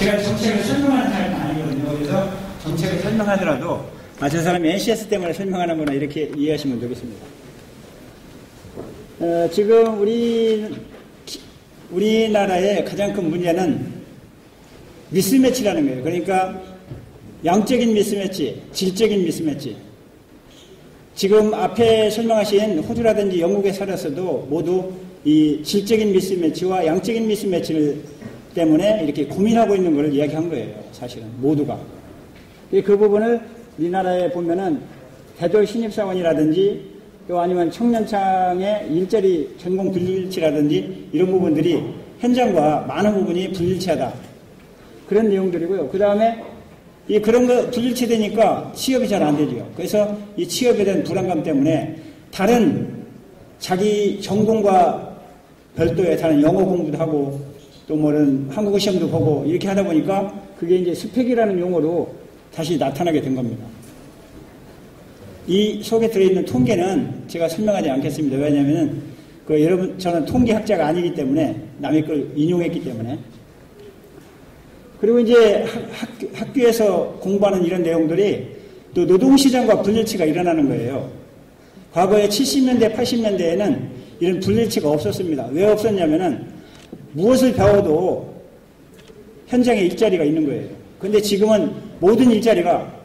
제가 정책을 설명하는 사람은 아니거든요. 그래서 정책을 설명하더라도 저 사람이 NCS 때문에 설명하는구나 이렇게 이해하시면 되겠습니다. 지금 우리나라의 가장 큰 문제는 미스매치라는 거예요. 그러니까 양적인 미스매치, 질적인 미스매치. 지금 앞에 설명하신 호주라든지 영국에 살았어도 모두 이 질적인 미스매치와 양적인 미스매치를 때문에 이렇게 고민하고 있는 걸 이야기한 거예요. 사실은 모두가. 그 부분을 우리나라에 보면은 대졸 신입사원이라든지 또 아니면 청년창의 일자리 전공 불일치라든지 이런 부분들이 현장과 많은 부분이 불일치하다. 그런 내용들이고요. 그 다음에 그런 거 불일치되니까 취업이 잘 안 되죠. 그래서 이 취업에 대한 불안감 때문에 다른 자기 전공과 별도의 다른 영어 공부도 하고 또 뭐는 한국어 시험도 보고 이렇게 하다 보니까 그게 이제 스펙이라는 용어로 다시 나타나게 된 겁니다. 이 속에 들어있는 통계는 제가 설명하지 않겠습니다. 왜냐하면 여러분 저는 통계학자가 아니기 때문에 남의 걸 인용했기 때문에. 그리고 이제 학교에서 공부하는 이런 내용들이 또 노동시장과 불일치가 일어나는 거예요. 과거에 70년대, 80년대에는 이런 불일치가 없었습니다. 왜 없었냐면은 무엇을 배워도 현장에 일자리가 있는 거예요. 그런데 지금은 모든 일자리가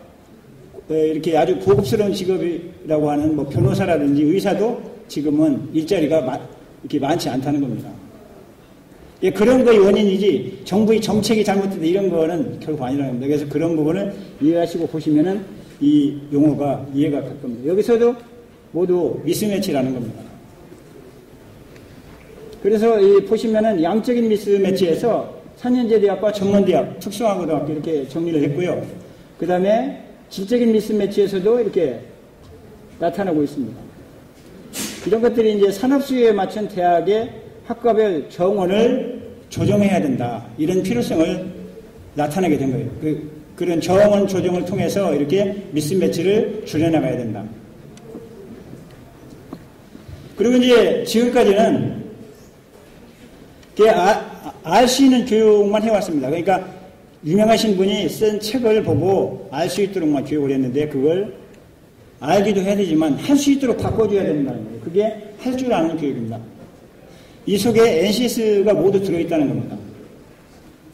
이렇게 아주 고급스러운 직업이라고 하는 뭐 변호사라든지 의사도 지금은 일자리가 이렇게 많지 않다는 겁니다. 그런 거의 원인이지 정부의 정책이 잘못됐다 이런 거는 결국 아니라는 겁니다. 그래서 그런 부분을 이해하시고 보시면은 이 용어가 이해가 갈 겁니다. 여기서도 모두 미스매치라는 겁니다. 그래서 보시면은 양적인 미스매치에서 4년제 대학과 전문대학, 특성화고등학교 이렇게 정리를 했고요. 그 다음에 질적인 미스매치에서도 이렇게 나타나고 있습니다. 이런 것들이 이제 산업수요에 맞춘 대학의 학과별 정원을 조정해야 된다. 이런 필요성을 나타내게 된 거예요. 그런 정원 조정을 통해서 이렇게 미스매치를 줄여나가야 된다. 그리고 이제 지금까지는 알 수 있는 교육만 해왔습니다. 그러니까 유명하신 분이 쓴 책을 보고 알 수 있도록만 교육을 했는데 그걸 알기도 해야 되지만 할 수 있도록 바꿔줘야 된다는 거예요. 그게 할 줄 아는 교육입니다. 이 속에 NCS가 모두 들어있다는 겁니다.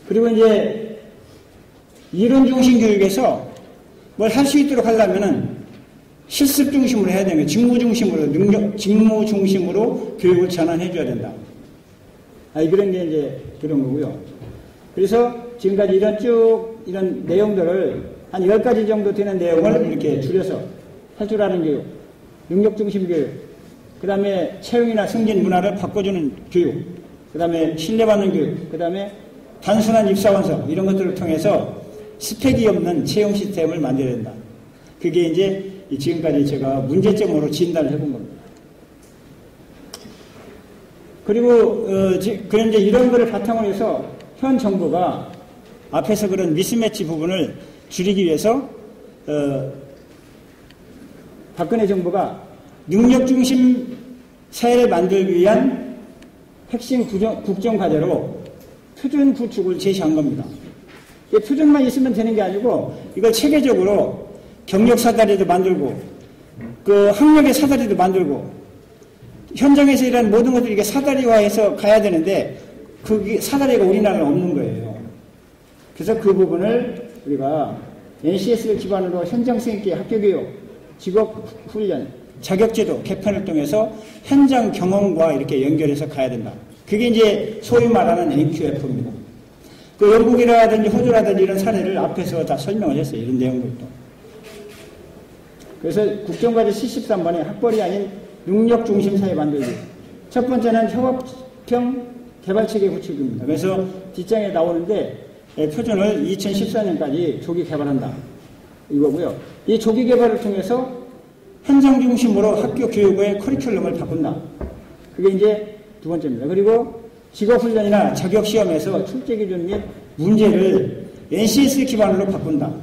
그리고 이제 이론 중심 교육에서 뭘 할 수 있도록 하려면은 실습 중심으로 해야 되는 거예요. 직무 중심으로, 직무 중심으로 교육을 전환해줘야 된다. 그런 게 이제 그런 거고요. 그래서 지금까지 이런 내용들을 한 10가지 정도 되는 내용을 이렇게 줄여서 할 줄 아는 교육, 능력 중심 교육, 그 다음에 채용이나 승진 문화를 바꿔주는 교육, 그 다음에 신뢰받는 교육, 그 다음에 단순한 입사원서, 이런 것들을 통해서 스펙이 없는 채용 시스템을 만들어야 된다. 그게 이제 지금까지 제가 문제점으로 진단을 해본 겁니다. 그리고, 그런데 이런 거를 바탕으로 해서 현 정부가 앞에서 그런 미스매치 부분을 줄이기 위해서, 박근혜 정부가 능력 중심 사회를 만들기 위한 핵심 국정과제로 표준 구축을 제시한 겁니다. 이 표준만 있으면 되는 게 아니고 이걸 체계적으로 경력 사다리도 만들고 학력의 사다리도 만들고 현장에서 일하는 모든 것들이 이게 사다리화해서 가야 되는데 그 사다리가 우리나라는 없는 거예요. 그래서 그 부분을 우리가 NCS를 기반으로 현장생계 학교교육, 직업훈련, 자격제도 개편을 통해서 현장 경험과 이렇게 연결해서 가야 된다. 그게 이제 소위 말하는 NQF입니다. 영국이라든지 호주라든지 이런 사례를 앞에서 다 설명을 했어요. 이런 내용들도. 그래서 국정과제 73번에 학벌이 아닌 능력 중심 사회 만들기. 첫 번째는 협업형 개발체계 구축입니다. 그래서 뒷장에 나오는데 표준을 2014년까지 조기 개발한다. 이거고요. 이 조기 개발을 통해서 현장 중심으로 학교 교육의 커리큘럼을 바꾼다. 그게 이제 두 번째입니다. 그리고 직업훈련이나 자격시험에서 출제 기준 및 문제를 NCS 기반으로 바꾼다.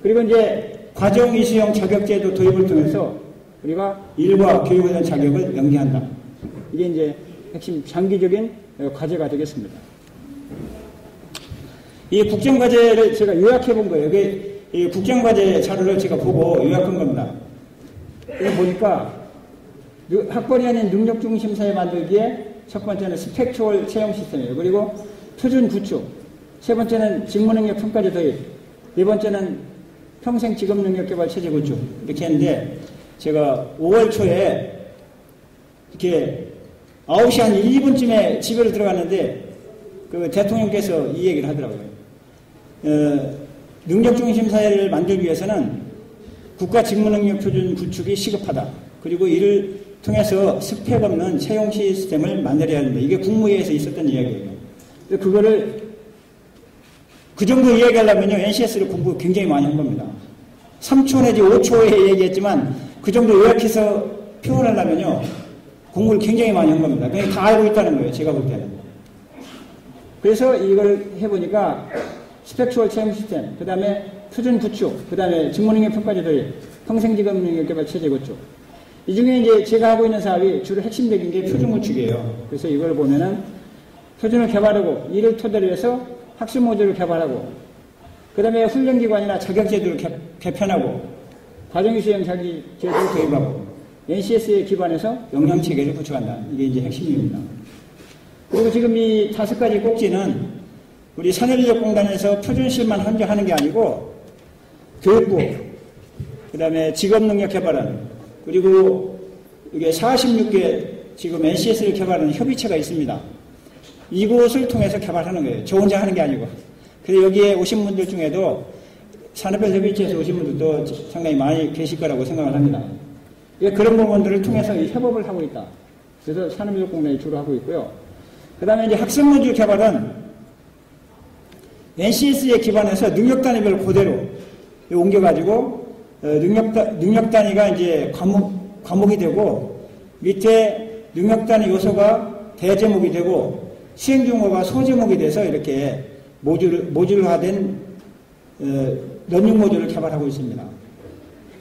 그리고 이제 과정 이수형 자격제도 도입을 통해서 우리가 일과 교육에 대한 자격을 연계한다. 이게 이제 핵심 장기적인 과제가 되겠습니다. 이 국정과제를 제가 요약해 본 거예요. 이 국정과제 자료를 제가 보고 요약한 겁니다. 이거 보니까 학벌이 아닌 능력중심 사회 만들기에 첫 번째는 스펙추얼 채용 시스템이에요. 그리고 표준 구축, 세 번째는 직무능력 평가제 도입, 네 번째는 평생 직업능력 개발 체제 구축 이렇게 했는데 제가 5월 초에 이렇게 9시 한 1, 2분쯤에 집에 들어갔는데 그 대통령께서 이 얘기를 하더라고요. 능력중심 사회를 만들기 위해서는 국가 직무능력 표준 구축이 시급하다. 그리고 이를 통해서 스펙 없는 채용 시스템을 만들어야 한다. 이게 국무회의에서 있었던 이야기예요. 그거를 그 정도 이야기하려면요, NCS를 공부 굉장히 많이 한 겁니다. 3초 내지 5초에 얘기했지만 그 정도 요약해서 표현하려면요, 공부를 굉장히 많이 한 겁니다. 그냥 다 알고 있다는 거예요, 제가 볼 때는. 그래서 이걸 해보니까 스펙추얼 채용 시스템, 그 다음에 표준 구축, 그 다음에 직무능력 평가제 도입, 평생직업능력 개발 체제 구축. 이 중에 이제 제가 하고 있는 사업이 주로 핵심적인 게 표준 구축이에요. 그래서 이걸 보면은 표준을 개발하고 이를 토대로 해서 학습 모듈을 개발하고 그 다음에 훈련기관이나 자격제도를 개편하고 과정기 수행 자격제도를 도입하고 NCS에 기반해서 역량체계를 구축한다. 이게 이제 핵심입니다. 그리고 지금 이 5가지 꼭지는 우리 산업인력공단에서 표준실만 헌정하는 게 아니고 교육부, 그 다음에 직업능력 개발원, 그리고 이게 46개 지금 NCS를 개발하는 협의체가 있습니다. 이곳을 통해서 개발하는 거예요. 저 혼자 하는 게 아니고. 그래서 여기에 오신 분들 중에도 산업별 협의체에서 오신 분들도 상당히 많이 계실 거라고 생각을 합니다. 그런 부분들을 통해서 이 협업을 하고 있다. 그래서 산업인력공단이 주로 하고 있고요. 그 다음에 이제 학습 모듈 개발은 NCS에 기반해서 능력 단위별 그대로 옮겨가지고 능력 단위가 이제 과목이 되고 밑에 능력 단위 요소가 대제목이 되고 수행 중어가 소제목이 돼서 이렇게 모듈화된 러닝 모듈을 개발하고 있습니다.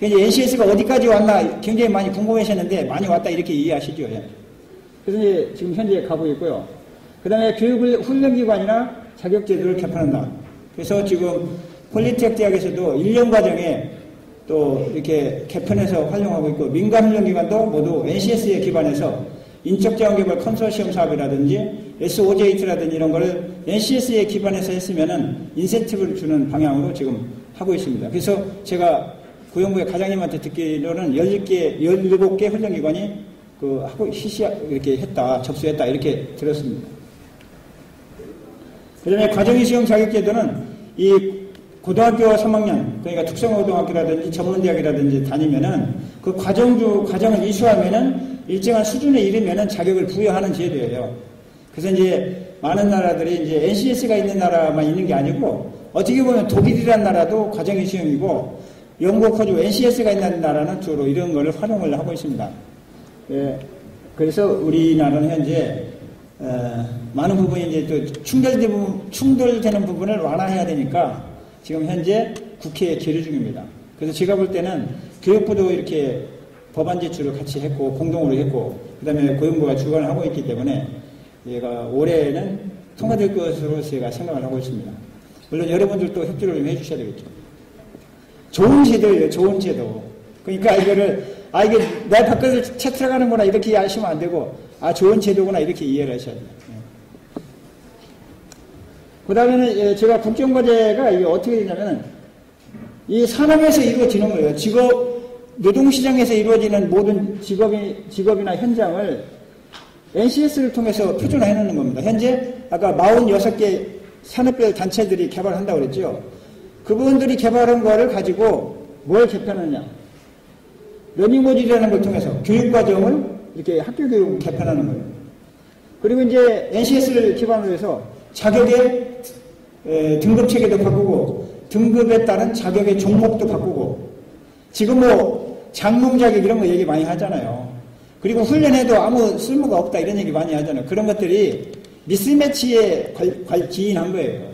이제 NCS가 어디까지 왔나 굉장히 많이 궁금해하셨는데 많이 왔다 이렇게 이해하시죠. 그래서 이제 지금 현재 가고 있고요. 그 다음에 훈련기관이나 자격제도를 개편한다. 그래서 지금 폴리텍 대학에서도 1년 과정에 또 이렇게 개편해서 활용하고 있고 민간 훈련기관도 모두 NCS에 기반해서 인적자원개발 컨소시엄 사업이라든지 SOJT라든지 이런 거를 NCS에 기반해서 했으면은 인센티브를 주는 방향으로 지금 하고 있습니다. 그래서 제가 고용부의 과장님한테 듣기로는 17개 훈련기관이 이렇게 했다, 접수했다, 이렇게 들었습니다. 그 다음에 과정이 수용 자격제도는 이 고등학교 3학년, 그러니까 특성고등학교라든지 전문대학이라든지 다니면은 그 과정을 이수하면은 일정한 수준에 이르면은 자격을 부여하는 제도예요. 그래서 이제 많은 나라들이 이제 NCS가 있는 나라만 있는 게 아니고 어떻게 보면 독일이라는 나라도 과정이 수용이고 영국, 호주, NCS가 있는 나라는 주로 이런 거를 활용을 하고 있습니다. 예, 그래서 우리나라는 현재 많은 부분이 이제 또 충돌되는 부분을 완화해야 되니까 지금 현재 국회에 계류 중입니다. 그래서 제가 볼 때는 교육부도 이렇게 법안 제출을 같이 했고 공동으로 했고 그 다음에 고용부가 주관을 하고 있기 때문에 얘가 올해는 통과될 것으로 제가 생각을 하고 있습니다. 물론 여러분들도 협조를 좀 해주셔야 되겠죠. 좋은 제도예요. 좋은 제도. 그러니까 이거를 이게 내 밖에서 채틀어가는구나 이렇게 이해하시면 안 되고 좋은 제도구나 이렇게 이해를 하셔야 돼요. 그 다음에는 제가 국정과제가 이게 어떻게 되냐면 이 산업에서 이루어지는 거예요. 노동시장에서 이루어지는 모든 직업이나 현장을 NCS를 통해서 표준화해 놓는 겁니다. 현재 아까 46개 산업별 단체들이 개발한다고 그랬죠. 그분들이 개발한 거를 가지고 뭘 개편하느냐. 러닝모듈이라는 걸 통해서 교육과정을 이렇게 학교 교육을 개편하는 거예요. 그리고 이제 NCS를 기반으로 해서 자격의 등급체계도 바꾸고 등급에 따른 자격의 종목도 바꾸고 지금 장롱 자격 이런 거 얘기 많이 하잖아요. 그리고 훈련해도 아무 쓸모가 없다 이런 얘기 많이 하잖아요. 그런 것들이 미스매치에 기인한 거예요.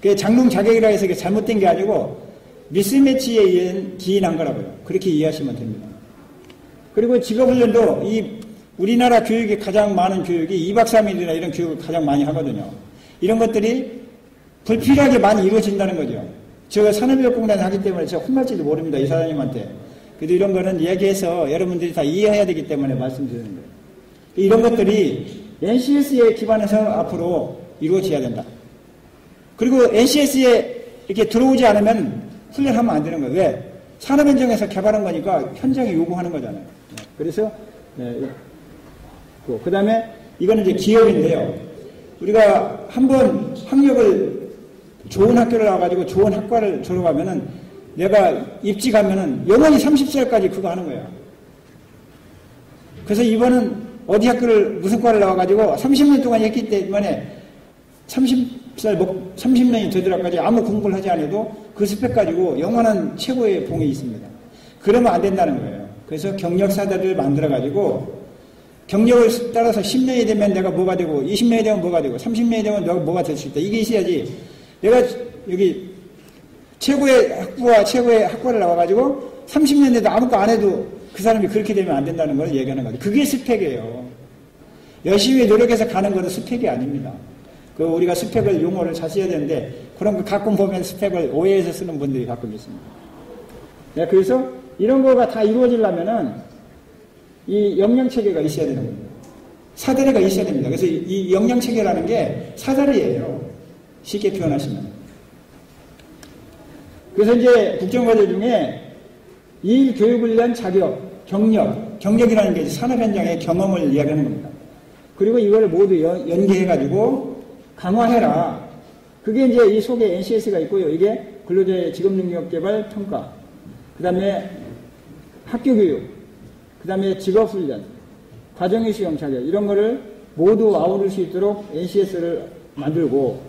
그 장롱 자격이라 해서 이게 잘못된 게 아니고 미스매치에 기인한 거라고요. 그렇게 이해하시면 됩니다. 그리고 직업훈련도 우리나라 교육이 가장 많은 교육이 2박 3일이나 이런 교육을 가장 많이 하거든요. 이런 것들이 불필요하게 많이 이루어진다는 거죠. 제가 산업인력공단에 하기 때문에 제가 혼날지도 모릅니다. 이 사장님한테. 그래도 이런 거는 얘기해서 여러분들이 다 이해해야 되기 때문에 말씀드리는 거예요. 이런 것들이 NCS에 기반해서 앞으로 이루어져야 된다. 그리고 NCS에 이렇게 들어오지 않으면 훈련하면 안 되는 거예요. 왜? 산업 현장에서 개발한 거니까 현장이 요구하는 거잖아요. 그래서 그 다음에 이거는 이제 기업인데요. 우리가 한번 학력을 좋은 학교를 나와가지고 좋은 학과를 졸업하면은 내가 입직하면은 영원히 30살까지 그거 하는 거야. 그래서 이번은 어디 학교를 무슨 과를 나와가지고 30년 동안 했기 때문에 30년이 되더라까지 아무 공부를 하지 않아도 그 스펙 가지고 영원한 최고의 봉이 있습니다. 그러면 안 된다는 거예요. 그래서 경력사다를 만들어가지고 경력을 따라서 10년이 되면 내가 뭐가 되고 20년이 되면 뭐가 되고 30년이 되면 내가 뭐가 될 수 있다. 이게 있어야지 내가 여기 최고의 학부와 최고의 학과를 나와가지고 30년 돼도 아무것도 안 해도 그 사람이 그렇게 되면 안 된다는 걸 얘기하는 거죠. 그게 스펙이에요. 열심히 노력해서 가는 것은 스펙이 아닙니다. 그 우리가 스펙을 용어를 잘 써야 되는데 그런 거 가끔 보면 스펙을 오해해서 쓰는 분들이 가끔 있습니다. 네, 그래서 이런 거가 다 이루어지려면은 이 역량체계가 있어야 되는 겁니다. 사다리가 있어야 됩니다. 그래서 이 역량체계라는 게 사다리예요. 쉽게 표현하시면. 그래서 이제 국정과제 중에 일 교육을 위한 자격, 경력이라는 게 산업 현장의 경험을 이야기하는 겁니다. 그리고 이걸 모두 연계해가지고 강화해라. 그게 이제 이 속에 NCS가 있고요. 이게 근로자의 직업능력개발 평가, 그 다음에 학교교육, 그 다음에 직업훈련, 과정의 수용 자격, 이런 거를 모두 아우를 수 있도록 NCS를 만들고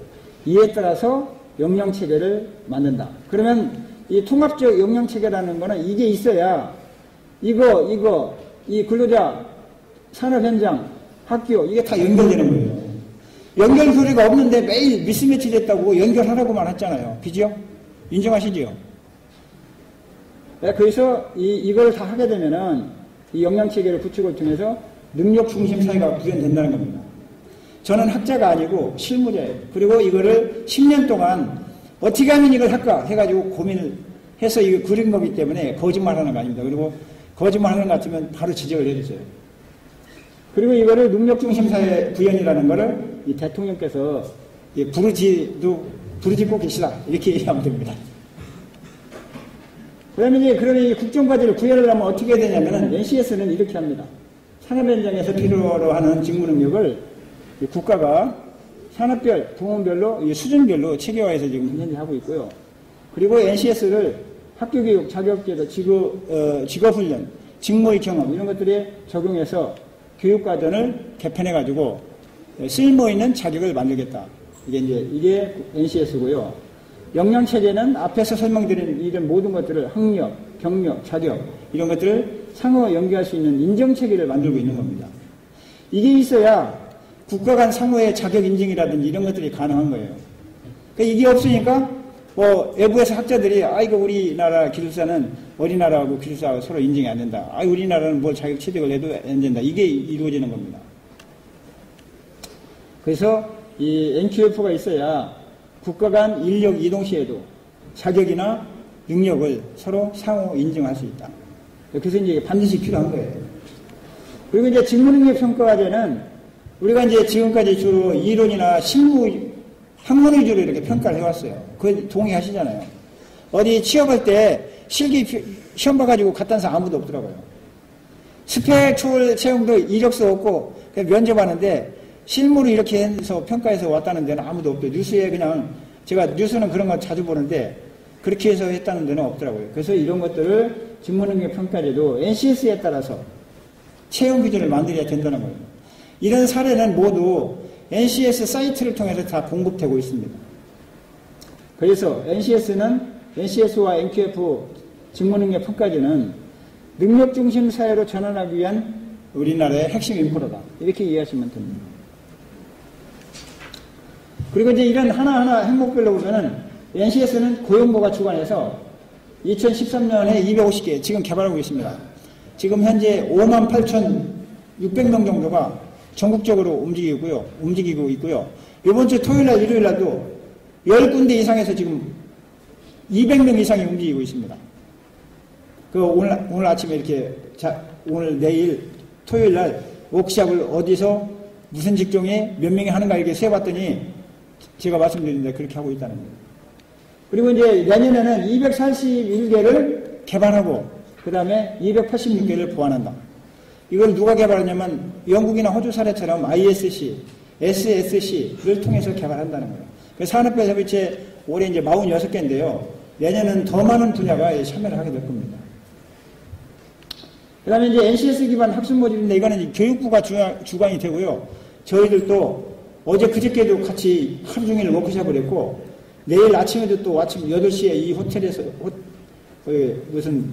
이에 따라서 역량체계를 만든다. 그러면 이 통합적 역량체계라는 거는 이게 있어야 이 근로자, 산업현장, 학교, 이게 다 연결되는 거예요. 연결고리가 없는데 매일 미스매치 됐다고 연결하라고만 했잖아요. 그죠? 인정하시죠? 네, 그래서 이걸 다 하게 되면은 이 역량체계를 구축을 통해서 능력 중심 사회가 구현된다는 겁니다. 저는 학자가 아니고 실무자예요. 그리고 이거를 10년 동안 어떻게 하면 이걸 할까 해가지고 고민을 해서 이거 그린 거기 때문에 거짓말하는 거 아닙니다. 그리고 거짓말하는 것 같으면 바로 지적을 해주세요. 그리고 이거를 능력중심사회 구현이라는 거를 이 대통령께서 부르짖고 계시다. 이렇게 얘기하면 됩니다. 그러면 이제 국정과제를 구현을 하면 어떻게 해야 되냐면은 NCS는 이렇게 합니다. 산업 현장에서 필요로 하는 직무 능력을 국가가 산업별, 부문별로, 수준별로 체계화해서 지금 현재 하고 있고요. 그리고 NCS를 학교교육, 자격제도, 직업훈련, 직무의 경험, 이런 것들에 적용해서 교육과정을 개편해가지고 쓸모있는 자격을 만들겠다. 이게 NCS고요. 역량체계는 앞에서 설명드린 이런 모든 것들을 학력, 경력, 자격, 이런 것들을 상호 연계할 수 있는 인정체계를 만들고 있는 겁니다. 이게 있어야 국가 간 상호의 자격 인증이라든지 이런 것들이 가능한 거예요. 그러니까 이게 없으니까 외부에서 학자들이 이거 우리나라 기술사는 어린 나라하고 기술사하고 서로 인증이 안 된다. 우리나라는 뭘 자격 취득을 해도 안 된다. 이게 이루어지는 겁니다. 그래서 이 NQF가 있어야 국가 간 인력 이동 시에도 자격이나 능력을 서로 상호 인증할 수 있다. 그래서 이제 반드시 필요한 거예요. 그리고 이제 직무능력 평가과제는 우리가 이제 지금까지 주로 이론이나 실무, 학문 위주로 이렇게 평가를 해왔어요. 그거 동의하시잖아요. 어디 취업할 때 실기 시험 봐가지고 갖다 서 아무도 없더라고요. 스펙 초월 채용도 이력서 없고 면접하는데 실무로 이렇게 해서 평가해서 왔다는 데는 아무도 없대요. 뉴스에 제가 뉴스는 그런 거 자주 보는데 그렇게 해서 했다는 데는 없더라고요. 그래서 이런 것들을 직무능력 평가제도 NCS에 따라서 채용 기준을 만들어야 된다는 거예요. 이런 사례는 모두 NCS 사이트를 통해서 다 공급되고 있습니다. 그래서 NCS와 NQF 직무능력 평가제는 능력중심 사회로 전환하기 위한 우리나라의 핵심 인프라다. 이렇게 이해하시면 됩니다. 그리고 이제 이런 하나하나 항목별로 보면은 NCS는 고용부가 주관해서 2013년에 250개 지금 개발하고 있습니다. 지금 현재 58,600명 정도가 전국적으로 움직이고 있고요. 이번 주 토요일 날, 일요일 날도 10군데 이상에서 지금 200명 이상이 움직이고 있습니다. 오늘 아침에 이렇게, 오늘 내일 토요일 날 워크샵을 어디서 무슨 직종에 몇 명이 하는가 이렇게 세봤더니 제가 말씀드렸는데 그렇게 하고 있다는 거예요. 그리고 이제 내년에는 241개를 개발하고 그 다음에 286개를 보완한다. 이걸 누가 개발하냐면 영국이나 호주 사례처럼 ISC, SSC를 통해서 개발한다는 거예요. 그래서 산업별협의체 올해 이제 46개인데요. 내년은 더 많은 분야가 참여를 하게 될 겁니다. 그 다음에 이제 NCS 기반 학습 모듈인데 이거는 교육부가 주관이 되고요. 저희들도 어제 그저께도 같이 하루 종일 워크숍을 했고 내일 아침에도 또 아침 8시에 이 호텔에서 무슨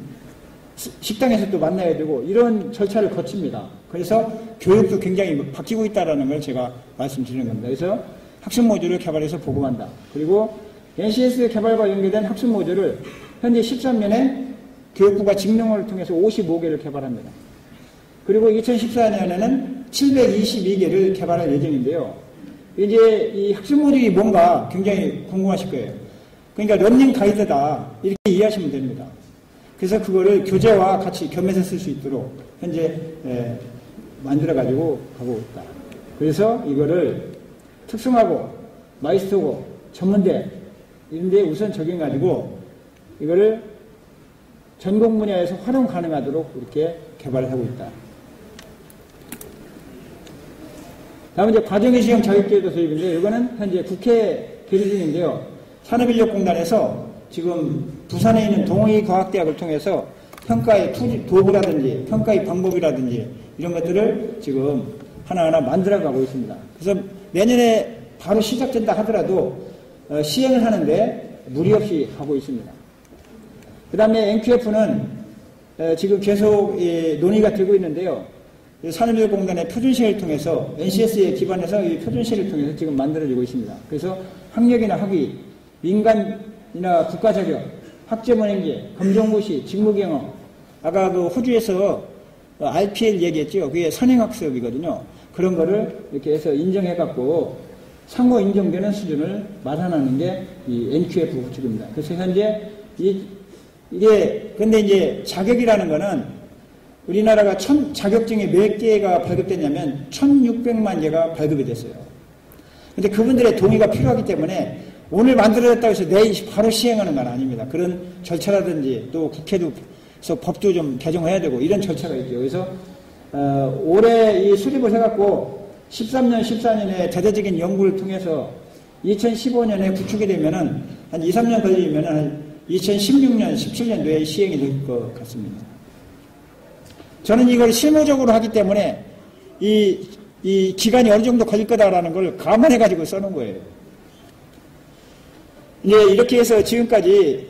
식당에서 또 만나야 되고 이런 절차를 거칩니다. 그래서 교육도 굉장히 바뀌고 있다는 걸 제가 말씀드리는 겁니다. 그래서 학습 모듈을 개발해서 보급한다. 그리고 NCS 개발과 연계된 학습 모듈을 현재 13년에 교육부가 직능을 통해서 55개를 개발합니다. 그리고 2014년에는 722개를 개발할 예정인데요. 이제 이 학습 모듈이 뭔가 굉장히 궁금하실 거예요. 그러니까 러닝 가이드다 이렇게 이해하시면 됩니다. 그래서 그거를 교재와 같이 겸해서 쓸 수 있도록 현재 만들어가지고 가고 있다. 그래서 이거를 특성화고 마이스터고 전문대 이런 데 우선 적용해가지고 이거를 전공 분야에서 활용 가능하도록 이렇게 개발을 하고 있다. 다음은 이제 과정의 시험 자격제도 도입인데 이거는 현재 국회 계류 중인데요. 산업인력공단에서 지금 부산에 있는 동의과학대학을 통해서 평가의 도구라든지 평가의 방법이라든지 이런 것들을 지금 하나하나 만들어가고 있습니다. 그래서 내년에 바로 시작된다 하더라도 시행을 하는데 무리 없이 하고 있습니다. 그 다음에 NQF는 지금 계속 논의가 되고 있는데요. 산업인력공단의 표준시를 통해서 NCS에 기반해서 이 표준시를 통해서 지금 만들어지고 있습니다. 그래서 학력이나 학위, 민간이나 국가 자격, 학점은행제, 검정고시, 직무경험, 아까 그 호주에서 RPL 얘기했죠. 그게 선행학습이거든요. 그런 거를 이렇게 해서 인정해갖고 상호 인정되는 수준을 마련하는 게 이 NQF 구축입니다. 그래서 현재 이게 근데 이제 자격이라는 거는 우리나라가 자격증이 몇 개가 발급됐냐면 1600만 개가 발급이 됐어요. 근데 그분들의 동의가 필요하기 때문에 오늘 만들어졌다고 해서 내일 바로 시행하는 건 아닙니다. 그런 절차라든지 또 국회도 그래서 법도 좀 개정해야 되고 이런 절차가 있죠. 그래서 올해 이 수립을 해갖고 13년, 14년에 대대적인 연구를 통해서 2015년에 구축이 되면은 한 2, 3년 걸리면은 한 2016년, 17년도에 시행이 될 것 같습니다. 저는 이걸 실무적으로 하기 때문에 이 기간이 어느 정도 걸릴 거다라는 걸 감안해가지고 써놓은 거예요. 이제 이렇게 해서 지금까지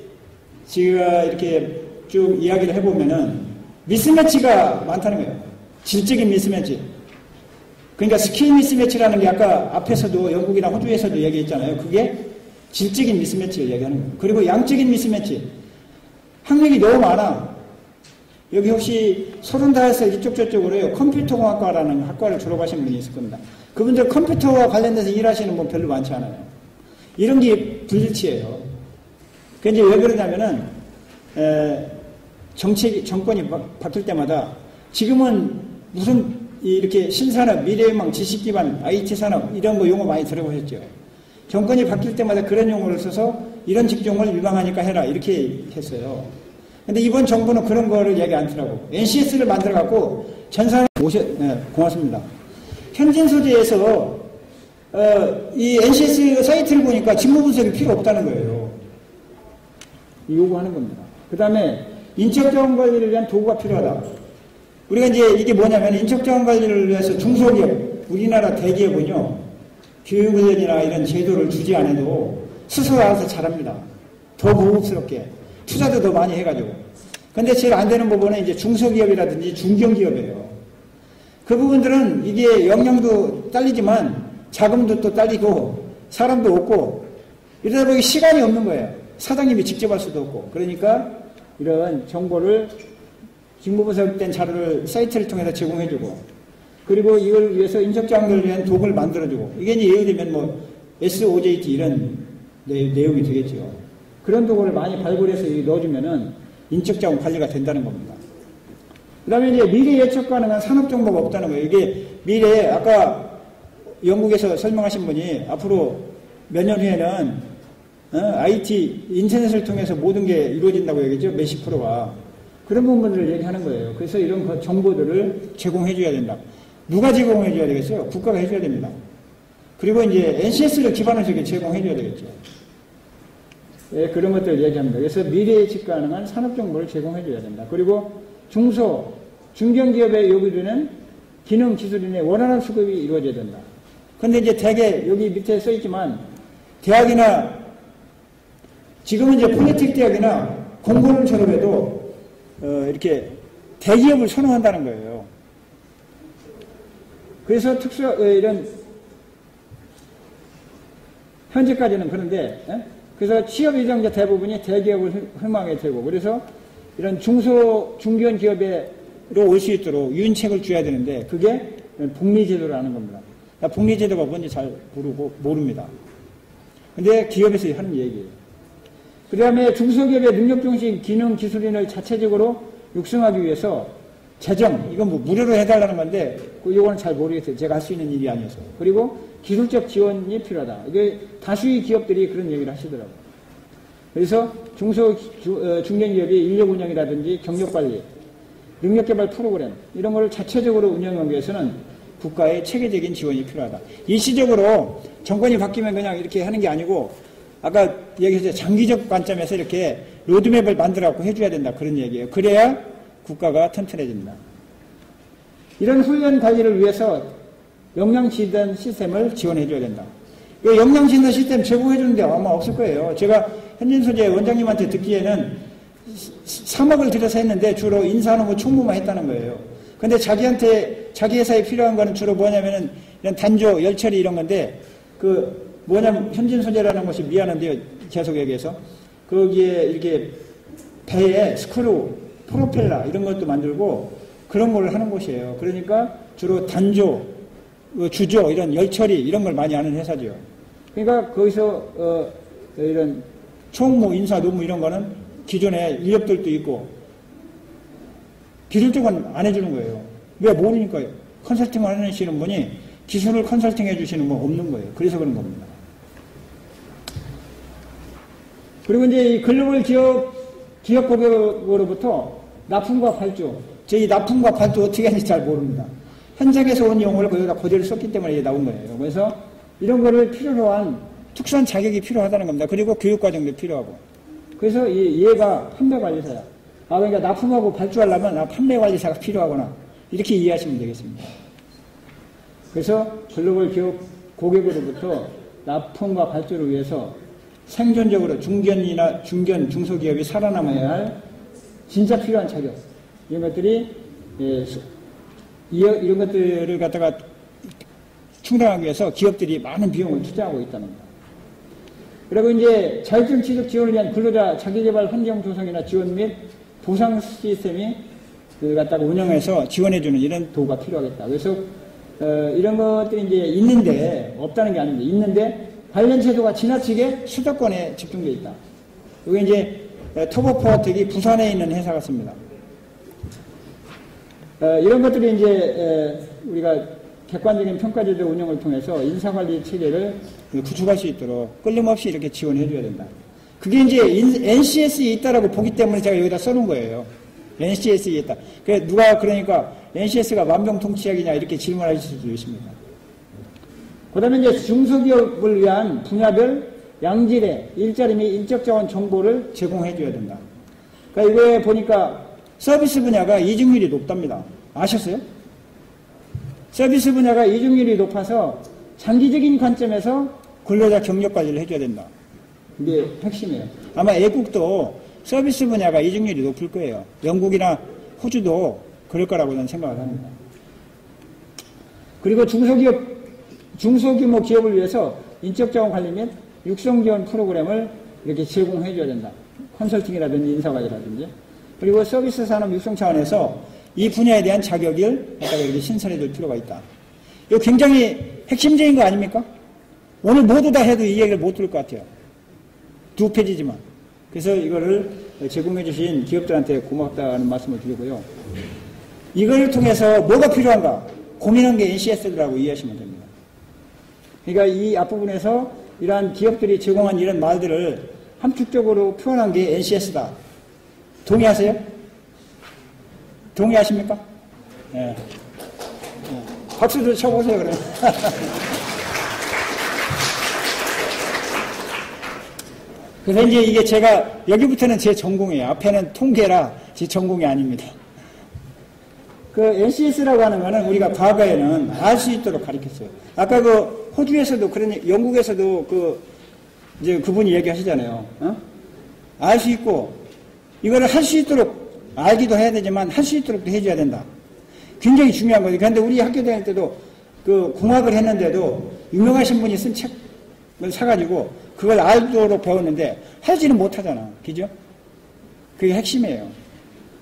제가 이렇게 쭉 이야기를 해보면은 미스매치가 많다는 거예요. 질적인 미스매치. 그러니까 스킬 미스매치라는 게 아까 앞에서도 영국이나 호주에서도 얘기했잖아요. 그게 질적인 미스매치를 얘기하는 거예요. 그리고 양적인 미스매치. 학력이 너무 많아. 여기 혹시 35살 이쪽 저쪽으로 컴퓨터공학과라는 학과를 졸업하신 분이 있을 겁니다. 그분들 컴퓨터와 관련돼서 일하시는 분 별로 많지 않아요. 이런 게 불일치예요. 그 이제 왜 그러냐면은 정권이 바뀔 때마다 지금은 무슨 이렇게 신산업, 미래희망, 지식기반, IT 산업 이런 거 용어 많이 들어보셨죠. 정권이 바뀔 때마다 그런 용어를 써서 이런 직종을 유망하니까 해라 이렇게 했어요. 근데 이번 정부는 그런 거를 얘기 안 하더라고. NCS를 만들어갖고 전산을 고맙습니다. 현진 소재에서 이 NCS 사이트를 보니까 직무 분석이 필요 없다는 거예요. 요구하는 겁니다. 그 다음에 인적자원 관리를 위한 도구가 필요하다. 우리가 이제 이게 뭐냐면 인적자원 관리를 위해서 중소기업, 우리나라 대기업은요, 교육훈련이나 이런 제도를 주지 않아도 스스로 알아서 잘합니다. 더 고급스럽게. 투자도 더 많이 해가지고. 근데 제일 안 되는 부분은 이제 중소기업이라든지 중견기업이에요. 그 부분들은 이게 역량도 딸리지만 자금도 또 딸리고 사람도 없고 이러다 보니 시간이 없는 거예요. 사장님이 직접 할 수도 없고. 그러니까 이런 정보를 직무분석된 자료를 사이트를 통해서 제공해주고 그리고 이걸 위해서 인적자원을 위한 도구를 만들어주고 이게 이제 예를 들면 뭐 SOJT 이런 내용이 되겠죠. 그런 도구를 많이 발굴해서 넣어주면은 인적자원 관리가 된다는 겁니다. 그 다음에 이제 미래 예측 가능한 산업 정보가 없다는 거예요. 이게 미래에 아까 영국에서 설명하신 분이 앞으로 몇 년 후에는 IT, 인터넷을 통해서 모든 게 이루어진다고 얘기했죠. 몇십 프로가. 그런 부분들을 얘기하는 거예요. 그래서 이런 정보들을 제공해줘야 된다. 누가 제공해줘야 되겠어요? 국가가 해줘야 됩니다. 그리고 이제 NCS를 기반으로 이렇게 제공해줘야 되겠죠. 예, 그런 것들을 얘기합니다. 그래서 미래 예측 가능한 산업 정보를 제공해줘야 된다. 그리고 중견기업에 요구되는 기능 기술인의 원활한 수급이 이루어져야 된다. 근데 이제 대개 여기 밑에 써 있지만 대학이나 지금은 이제 폴리텍 대학이나 공고를 졸업해도 이렇게 대기업을 선호한다는 거예요. 그래서 이런 현재까지는 그런데 그래서 취업 예정자 대부분이 대기업을 희망하게 되고 그래서 이런 중견 기업으로 올 수 있도록 유인책을 줘야 되는데 그게 복리제도라는 겁니다. 복리제도가 뭔지 잘 모릅니다. 근데 기업에서 하는 얘기예요. 그 다음에 중소기업의 능력중심 기능 기술인을 자체적으로 육성하기 위해서 재정, 이건 뭐 무료로 해달라는 건데 이거는 잘 모르겠어요. 제가 할 수 있는 일이 아니어서. 그리고 기술적 지원이 필요하다. 이게 다수의 기업들이 그런 얘기를 하시더라고요. 그래서 중견기업이 인력 운영이라든지 경력관리, 능력개발 프로그램 이런 거를 자체적으로 운영하기 위해서는 국가의 체계적인 지원이 필요하다. 일시적으로 정권이 바뀌면 그냥 이렇게 하는 게 아니고 아까 얘기했죠. 장기적 관점에서 이렇게 로드맵을 만들어갖고 해줘야 된다. 그런 얘기예요. 그래야 국가가 튼튼해진다. 이런 훈련 관리를 위해서 역량진단 시스템을 지원해줘야 된다. 이 역량진단 시스템 제공해주는데 아마 없을 거예요. 제가 현진소재 원장님한테 듣기에는 3억을 들여서 했는데 주로 인사하고 총무만 했다는 거예요. 근데 자기 회사에 필요한 거는 주로 뭐냐면은 이런 단조, 열처리 이런 건데 뭐냐면 현진소재라는 것이 미안한데요. 계속 얘기해서 거기에 이렇게 배에 스크루, 프로펠러 이런 것도 만들고 그런 걸 하는 곳이에요. 그러니까 주로 단조, 주조 이런 열처리 이런 걸 많이 하는 회사죠. 그러니까 거기서 이런 총무, 인사, 노무 이런 거는 기존에 인력들도 있고 기술 쪽은 안 해주는 거예요. 왜 모르니까요. 컨설팅을 하시는 분이 기술을 컨설팅 해주시는 분 없는 거예요. 그래서 그런 겁니다. 그리고 이제 이 글로벌 기업 고객으로부터 납품과 발주. 저희 납품과 발주 어떻게 하는지 잘 모릅니다. 현장에서 온 용어를 거기다 그대로 썼기 때문에 이게 나온 거예요. 그래서 이런 거를 필요로 한 특수한 자격이 필요하다는 겁니다. 그리고 교육과정도 필요하고. 그래서 얘가 판매관리사야. 그러니까 납품하고 발주하려면 판매관리사가 필요하구나. 이렇게 이해하시면 되겠습니다. 그래서 글로벌 기업 고객으로부터 납품과 발주를 위해서 생존적으로 중소기업이 살아남아야 할 진짜 필요한 자격. 이런 것들이, 이런 것들을 갖다가 충당하기 위해서 기업들이 많은 비용을 투자하고 있다는 겁니다. 그리고 이제 자율적 취득 지원을 위한 근로자 자기개발 환경 조성이나 지원 및 보상 시스템이 갖다가 운영해서 지원해주는 이런 도구가 필요하겠다. 그래서 이런 것들이 이제 있는데 없다는 게 아닌데 있는데 관련 제도가 지나치게 수도권에 집중되어 있다. 이게 이제 터보포어텍이 부산에 있는 회사 같습니다. 이런 것들이 이제 우리가 객관적인 평가제도 운영을 통해서 인사관리 체계를 구축할 수 있도록 끊임없이 이렇게 지원해줘야 된다. 그게 이제 NCS에 있다라고 보기 때문에 제가 여기다 써놓은 거예요. NCS에 있다. 그러니까 NCS가 만병통치약이냐 이렇게 질문하실 수도 있습니다. 그 다음에 이제 중소기업을 위한 분야별 양질의 일자리 및 인적자원 정보를 제공해줘야 된다. 그러니까 이거에 보니까 서비스 분야가 이직률이 높답니다. 아셨어요? 서비스 분야가 이직률이 높아서 장기적인 관점에서 근로자 경력 관리를 해줘야 된다. 이게 핵심이에요. 아마 애국도 서비스 분야가 이직률이 높을 거예요. 영국이나 호주도 그럴 거라고 저는 생각을 합니다. 그리고 중소규모 기업을 위해서 인적자원 관리 및 육성지원 프로그램을 이렇게 제공해줘야 된다. 컨설팅이라든지 인사관리라든지. 그리고 서비스 산업 육성 차원에서 이 분야에 대한 자격을 갖다가 이렇게 신설해둘 필요가 있다. 이거 굉장히 핵심적인 거 아닙니까? 오늘 모두 다 해도 이 얘기를 못 들을 것 같아요. 두 페이지지만. 그래서 이거를 제공해 주신 기업들한테 고맙다는 말씀을 드리고요. 이걸 통해서 뭐가 필요한가? 고민한 게 NCS라고 이해하시면 됩니다. 그러니까 이 앞부분에서 이러한 기업들이 제공한 이런 말들을 함축적으로 표현한 게 NCS다. 동의하세요? 동의하십니까? 네. 박수도 쳐보세요, 그러면. 그래서 이제 이게 제가, 여기부터는 제 전공이에요. 앞에는 통계라 제 전공이 아닙니다. 그 NCS라고 하는 거는 우리가 과거에는 알 수 있도록 가르쳤어요. 아까 그 호주에서도 그런, 영국에서도 이제 그분이 얘기하시잖아요. 알 수 있고, 이거를 할 수 있도록 알기도 해야 되지만 할 수 있도록도 해줘야 된다. 굉장히 중요한 거죠. 그런데 우리 학교 다닐 때도 그 공학을 했는데도 유명하신 분이 쓴 책을 사가지고 그걸 알도록 배웠는데 하지는 못하잖아. 그죠? 그게 핵심이에요.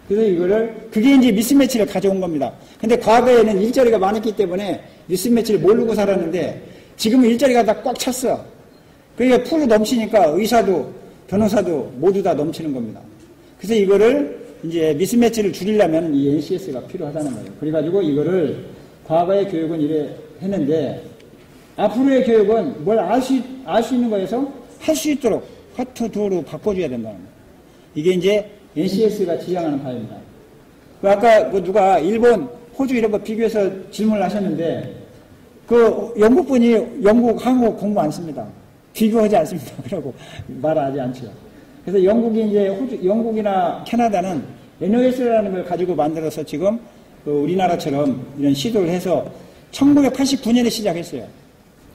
그래서 이거를, 그게 이제 미스매치를 가져온 겁니다. 근데 과거에는 일자리가 많았기 때문에 미스매치를 모르고 살았는데 지금은 일자리가 다 꽉 찼어. 그러니까 풀로 넘치니까 의사도 변호사도 모두 다 넘치는 겁니다. 그래서 이거를 이제 미스매치를 줄이려면 이 NCS가 필요하다는 거예요. 그래가지고 이거를 과거의 교육은 이래 했는데 앞으로의 교육은 뭘 알 수 있는 거에서 할 수 있도록 화투두로 바꿔줘야 된다는 거예요. 이게 이제 NCS가 지향하는 바입니다. 아까 누가 일본, 호주 이런 거 비교해서 질문을 하셨는데 그 영국분이 영국, 한국 공부 안 씁니다. 비교하지 않습니다. 그러고 말하지 않죠. 그래서 영국이 이제 영국이나 캐나다는 NOS라는 걸 가지고 만들어서 지금 우리나라처럼 이런 시도를 해서 1989년에 시작했어요.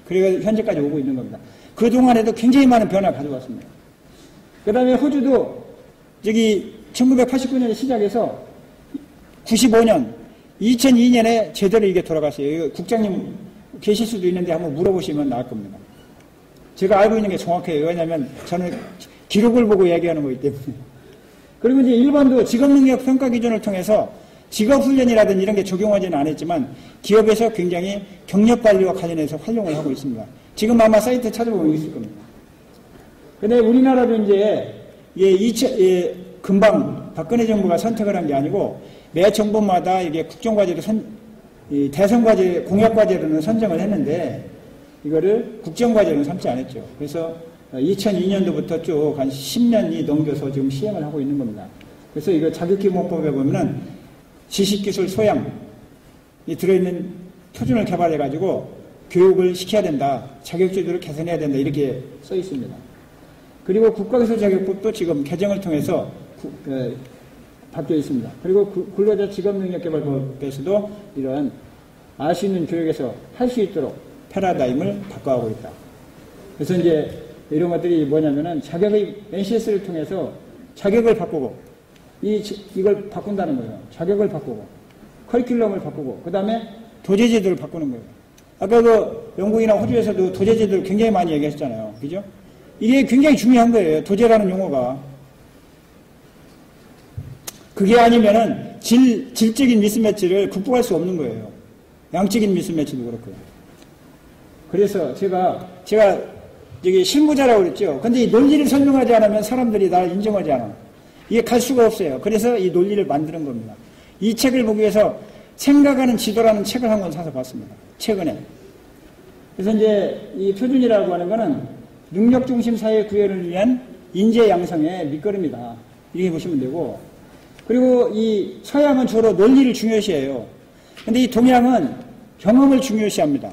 그리고 현재까지 오고 있는 겁니다. 그동안에도 굉장히 많은 변화를 가져왔습니다. 그 다음에 호주도 저기 1989년에 시작해서 95년, 2002년에 제대로 이게 돌아갔어요. 국장님 계실 수도 있는데 한번 물어보시면 나을 겁니다. 제가 알고 있는 게 정확해요. 왜냐하면 저는 기록을 보고 얘기하는 거기 때문에. 그리고 이제 일본도 직업능력 평가 기준을 통해서 직업훈련이라든지 이런 게 적용하지는 않았지만 기업에서 굉장히 경력관리와 관련해서 활용을 하고 있습니다. 지금 아마 사이트 찾아보면 있을 겁니다. 근데 우리나라도 이제 금방 박근혜 정부가 선택을 한 게 아니고 매 정부마다 이게 국정과제로 대선과제, 공약과제로는 선정을 했는데 이거를 국정과제로는 삼지 않았죠. 그래서 2002년도부터 쭉 한 10년이 넘겨서 지금 시행을 하고 있는 겁니다. 그래서 이거 자격기본법에 보면은 지식기술 소양이 들어있는 표준을 개발해가지고 교육을 시켜야 된다. 자격제도를 개선해야 된다. 이렇게 써 있습니다. 그리고 국가기술자격법도 지금 개정을 통해서 바뀌어 있습니다. 그리고 근로자 직업능력개발법에서도 이런 알 수 있는 교육에서 할 수 있도록 패러다임을 바꿔가고 있다. 그래서 이제 이런 것들이 뭐냐면은 NCS를 통해서 자격을 바꾸고 이걸 바꾼다는 거예요. 자격을 바꾸고 커리큘럼을 바꾸고 그 다음에 도제제도를 바꾸는 거예요. 아까 그 영국이나 호주에서도 도제제도를 굉장히 많이 얘기했잖아요. 그죠? 이게 굉장히 중요한 거예요. 도제라는 용어가. 그게 아니면은 질적인 미스매치를 극복할 수 없는 거예요. 양적인 미스매치도 그렇고요. 그래서 제가 여기 실무자라고 그랬죠. 근데 이 논리를 설명하지 않으면 사람들이 나를 인정하지 않아. 이게 갈 수가 없어요. 그래서 이 논리를 만드는 겁니다. 이 책을 보기 위해서 생각하는 지도라는 책을 한 권 사서 봤습니다. 최근에. 그래서 이제 이 표준이라고 하는 거는 능력중심 사회 구현을 위한 인재 양성의 밑거름이다. 이렇게 보시면 되고, 그리고 이 서양은 주로 논리를 중요시해요. 근데 이 동양은 경험을 중요시합니다.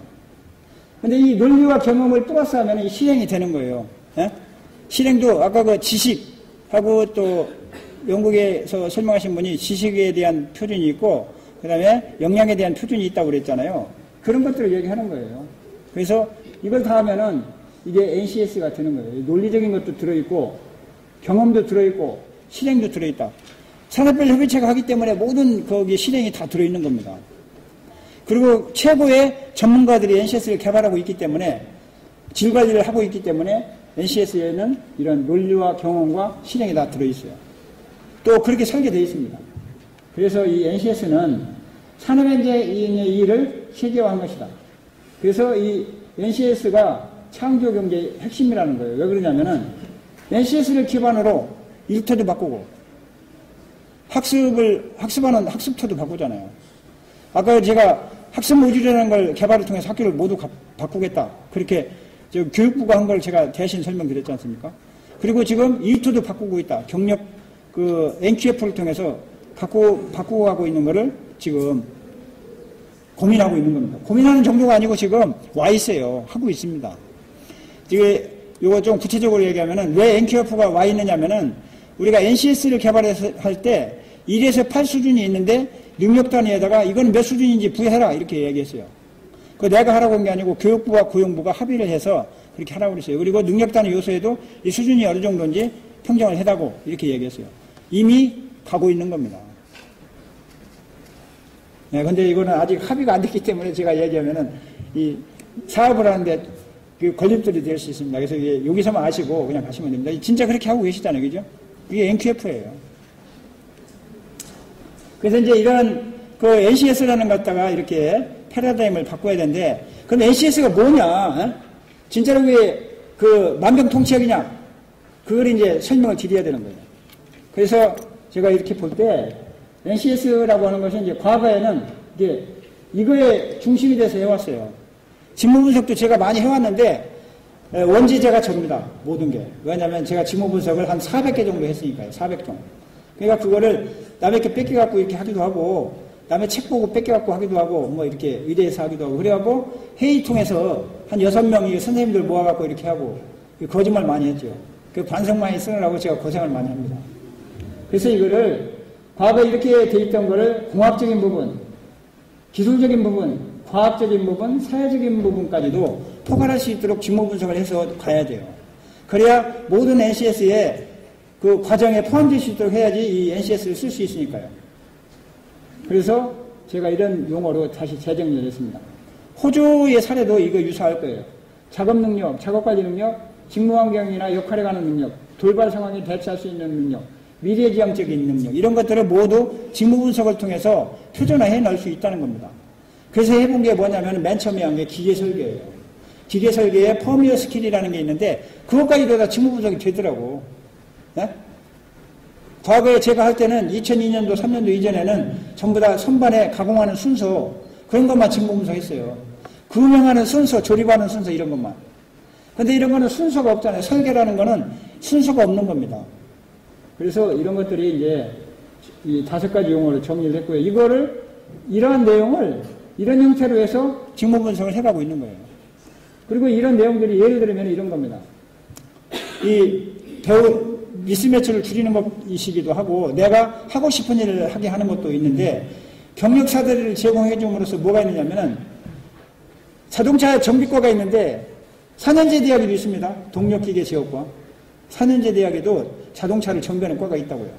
근데 이 논리와 경험을 플러스하면 실행이 되는 거예요. 예? 실행도 아까 그 지식하고 또 영국에서 설명하신 분이 지식에 대한 표준이 있고 그 다음에 역량에 대한 표준이 있다고 그랬잖아요. 그런 것들을 얘기하는 거예요. 그래서 이걸 다 하면은 이게 NCS가 되는 거예요. 논리적인 것도 들어있고 경험도 들어있고 실행도 들어있다. 산업별 협의체가 하기 때문에 모든 거기 실행이 다 들어있는 겁니다. 그리고 최고의 전문가들이 NCS를 개발하고 있기 때문에 질 관리를 하고 있기 때문에 NCS에는 이런 논리와 경험과 실행이 다 들어있어요. 또 그렇게 설계되어 있습니다. 그래서 이 NCS는 산업의 일을 세계화한 것이다. 그래서 이 NCS가 창조경제의 핵심이라는 거예요. 왜 그러냐면은 NCS를 기반으로 일터도 바꾸고, 학습하는 학습터도 바꾸잖아요. 아까 제가 학습 모듈이라는 걸 개발을 통해서 학교를 모두 바꾸겠다. 그렇게 교육부가 한 걸 제가 대신 설명드렸지 않습니까? 그리고 지금 일터도 바꾸고 있다. 경력, NQF를 통해서 바꾸고 가고 있는 거를 지금 고민하고 있는 겁니다. 고민하는 정도가 아니고 지금 와 있어요. 하고 있습니다. 이거 좀 구체적으로 얘기하면은 왜 NQF가 와 있느냐면은 우리가 NCS를 개발할 때 1에서 8 수준이 있는데 능력 단위에다가 이건 몇 수준인지 부여해라 이렇게 얘기했어요. 그 내가 하라고 한 게 아니고 교육부와 고용부가 합의를 해서 그렇게 하라고 그랬어요. 그리고 능력 단위 요소에도 이 수준이 어느 정도인지 평정을 해다고 이렇게 얘기했어요. 이미 가고 있는 겁니다. 네, 근데 이거는 아직 합의가 안 됐기 때문에 제가 얘기하면은 이 사업을 하는데 그 걸림돌이 될 수 있습니다. 그래서 이게 여기서만 아시고 그냥 가시면 됩니다. 진짜 그렇게 하고 계시잖아요. 그죠? 이게 NQF예요. 그래서 이제 이런 그 NCS라는 것 갖다가 이렇게 패러다임을 바꿔야 되는데, 그럼 NCS가 뭐냐? 진짜로 그게 그 만병통치약이냐? 그걸 이제 설명을 드려야 되는 거예요. 그래서 제가 이렇게 볼 때 NCS라고 하는 것은 이제 과거에는 이게 이거에 중심이 돼서 해왔어요. 직무 분석도 제가 많이 해왔는데 원지제가 접니다. 모든 게. 왜냐하면 제가 직무 분석을 한 400개 정도 했으니까요. 400종. 그러니까 그거를 남에게 뺏겨갖고 이렇게 하기도 하고, 남의 책 보고 뺏겨갖고 하기도 하고, 뭐 이렇게 의대에서 하기도 하고, 그래갖고 회의 통해서 한 6명이 선생님들 모아갖고 이렇게 하고, 거짓말 많이 했죠. 그 반성 많이 쓰느라고 제가 고생을 많이 합니다. 그래서 이거를 과거에 이렇게 돼 있던 거를 공학적인 부분, 기술적인 부분, 과학적인 부분, 사회적인 부분까지도 포괄할 수 있도록 직무 분석을 해서 가야 돼요. 그래야 모든 NCS에 그 과정에 포함될 수 있도록 해야지 이 NCS를 쓸 수 있으니까요. 그래서 제가 이런 용어로 다시 재정리를 했습니다. 호조의 사례도 이거 유사할 거예요. 작업 능력, 작업관리 능력, 직무 환경이나 역할에 관한 능력, 돌발 상황에 대처할 수 있는 능력, 미래지향적인 능력, 이런 것들을 모두 직무 분석을 통해서 표준화해 넣을 수 있다는 겁니다. 그래서 해본 게 뭐냐면 맨 처음에 한 게 기계 설계예요. 기계 설계에 퍼미어 스킬이라는 게 있는데 그것까지도 다 직무 분석이 되더라고. 네? 과거에 제가 할 때는 2002년도, 3년도 이전에는 전부 다 선반에 가공하는 순서, 그런 것만 직무 분석했어요. 금형하는 순서, 조립하는 순서, 이런 것만. 근데 이런 거는 순서가 없잖아요. 설계라는 거는 순서가 없는 겁니다. 그래서 이런 것들이 이제 이 5가지 용어를 정리를 했고요. 이러한 내용을 이런 형태로 해서 직무 분석을 해가고 있는 거예요. 그리고 이런 내용들이 예를 들면 이런 겁니다. 이 미스매치를 줄이는 것이기도 하고, 내가 하고 싶은 일을 하게 하는 것도 있는데, 경력 사다리를 제공해 줌으로써 뭐가 있느냐면은, 자동차 정비과가 있는데, 4년제 대학에도 있습니다. 동력기계 제어과. 4년제 대학에도 자동차를 정비하는 과가 있다고요.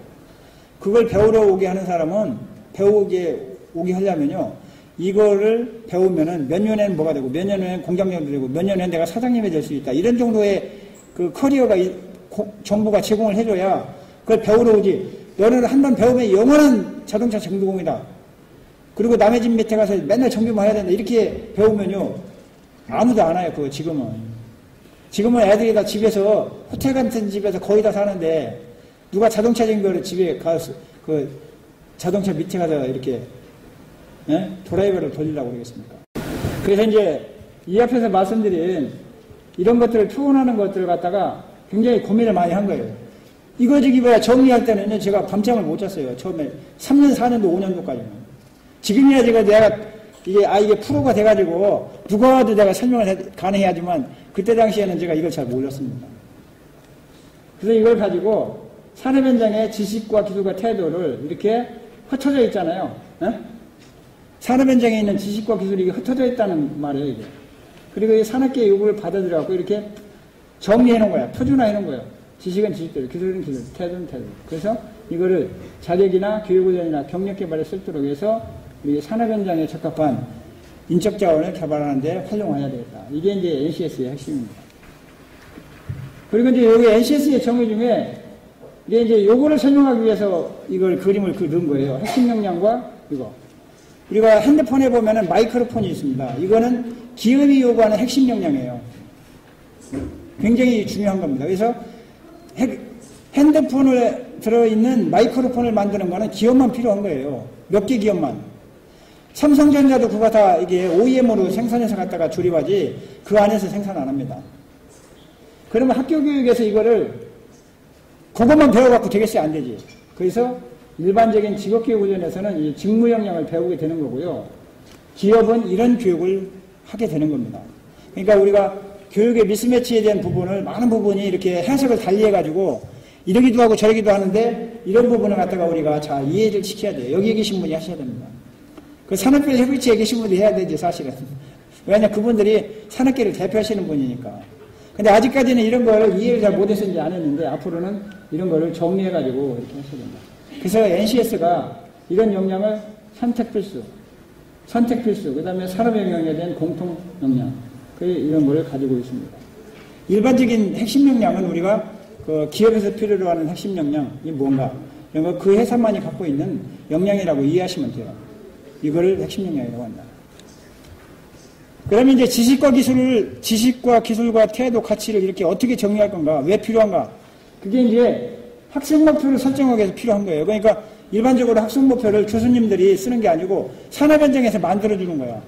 그걸 배우러 오게 하는 사람은, 오게 하려면요, 이거를 배우면은 몇 년에는 뭐가 되고, 몇 년에는 공장장도 되고, 몇 년에는 내가 사장님이 될 수 있다. 이런 정도의 그 커리어가 정부가 제공을 해줘야 그걸 배우러 오지. 너는 한번 배우면 영원한 자동차 정비공이다. 그리고 남의 집 밑에 가서 맨날 정비만 해야 된다. 이렇게 배우면요, 아무도 안 와요. 그거 지금은 애들이 다 집에서, 호텔 같은 집에서 거의 다 사는데, 누가 자동차 정비를 집에 가서 그 자동차 밑에 가서 이렇게 드라이버를 돌리려고 그러겠습니까? 그래서 이제 이 앞에서 말씀드린 이런 것들을 표현하는 것들을 갖다가 굉장히 고민을 많이 한 거예요. 이거 정리할 때는 제가 밤잠을 못 잤어요. 처음에 3년, 4년도, 5년도까지는. 지금이야 내가 이게 프로가 돼가지고 누가 와도 내가 설명을 가능해야지만 그때 당시에는 제가 이걸 잘 몰랐습니다. 그래서 이걸 가지고 산업 현장의 지식과 기술과 태도를 이렇게 흩어져 있잖아요. 산업 현장에 있는 지식과 기술이 흩어져 있다는 말이에요, 이게. 그리고 이 산업계의 요구를 받아들여갖고 이렇게 정리해 놓은 거야. 표준화해 놓은 거예요. 지식은 지식대로, 기술은 기술, 태도는 태도. 그래서 이거를 자격이나 교육훈련이나 경력개발에 쓰도록 해서 우리 산업 현장에 적합한 인적 자원을 개발하는데 활용해야 되겠다. 이게 이제 NCS의 핵심입니다. 그리고 이제 여기 NCS의 정의 중에 이제 요거를 설명하기 위해서 이걸 그림을 넣은 거예요. 핵심 역량과 이거. 우리가 핸드폰에 보면은 마이크로폰이 있습니다. 이거는 기업이 요구하는 핵심 역량이에요. 굉장히 중요한 겁니다. 그래서 핸드폰에 들어있는 마이크로폰을 만드는 거는 기업만 필요한 거예요. 몇 개 기업만. 삼성전자도 그거 다 이게 OEM으로 생산해서 갖다가 조립하지 그 안에서 생산 안 합니다. 그러면 학교 교육에서 이거를 그것만 배워갖고 되겠어요? 안 되지. 그래서 일반적인 직업교육 훈련에서는 이 직무 역량을 배우게 되는 거고요. 기업은 이런 교육을 하게 되는 겁니다. 그러니까 우리가 교육의 미스매치에 대한 부분을 많은 부분이 이렇게 해석을 달리해가지고 이러기도 하고 저러기도 하는데 이런 부분을 갖다가 우리가 잘 이해를 시켜야 돼요. 여기 계신 분이 하셔야 됩니다. 그 산업계 협의체에 계신 분이 해야 되지 사실은. 왜냐하면 그분들이 산업계를 대표하시는 분이니까. 근데 아직까지는 이런 걸 이해를 잘 못했는지 안 했는데 앞으로는 이런 거를 정리해가지고 이렇게 하셔야 됩니다. 그래서 NCS가 이런 역량을 선택 필수, 그 다음에 산업 역량에 대한 공통 역량, 이런 거를 가지고 있습니다. 일반적인 핵심 역량은 우리가 그 기업에서 필요로 하는 핵심 역량이 뭔가, 이런 거 그 회사만이 갖고 있는 역량이라고 이해하시면 돼요. 이거를 핵심 역량이라고 한다. 그러면 이제 지식과 기술과 태도, 가치를 이렇게 어떻게 정리할 건가? 왜 필요한가? 그게 이제 학생 목표를 설정하기 위해서 필요한 거예요. 그러니까 일반적으로 학생 목표를 교수님들이 쓰는 게 아니고 산업 현장에서 만들어주는 거야.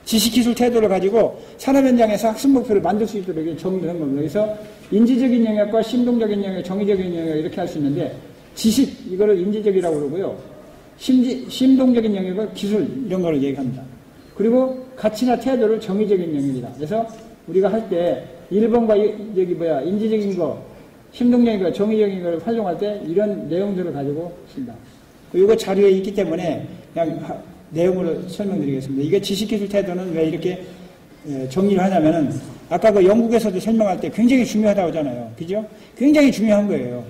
지식, 기술, 태도를 가지고 산업 현장에서 학생 목표를 만들 수 있도록 정리를 한 겁니다. 그래서 인지적인 영역과 심동적인 영역, 정의적인 영역 이렇게 할 수 있는데 지식, 이거를 인지적이라고 그러고요. 심동적인 영역을 기술, 이런 거를 얘기합니다. 그리고 가치나 태도를 정의적인 영역이다. 그래서 우리가 할 때 1번과 인지적인 거, 심동적인 거, 정의적인 걸 활용할 때 이런 내용들을 가지고 쓴다. 이거 자료에 있기 때문에 그냥 내용으로 설명드리겠습니다. 이게 지식기술 태도는 왜 이렇게 정리를 하냐면은 아까 그 영국에서도 설명할 때 굉장히 중요하다고 하잖아요. 그죠? 굉장히 중요한 거예요.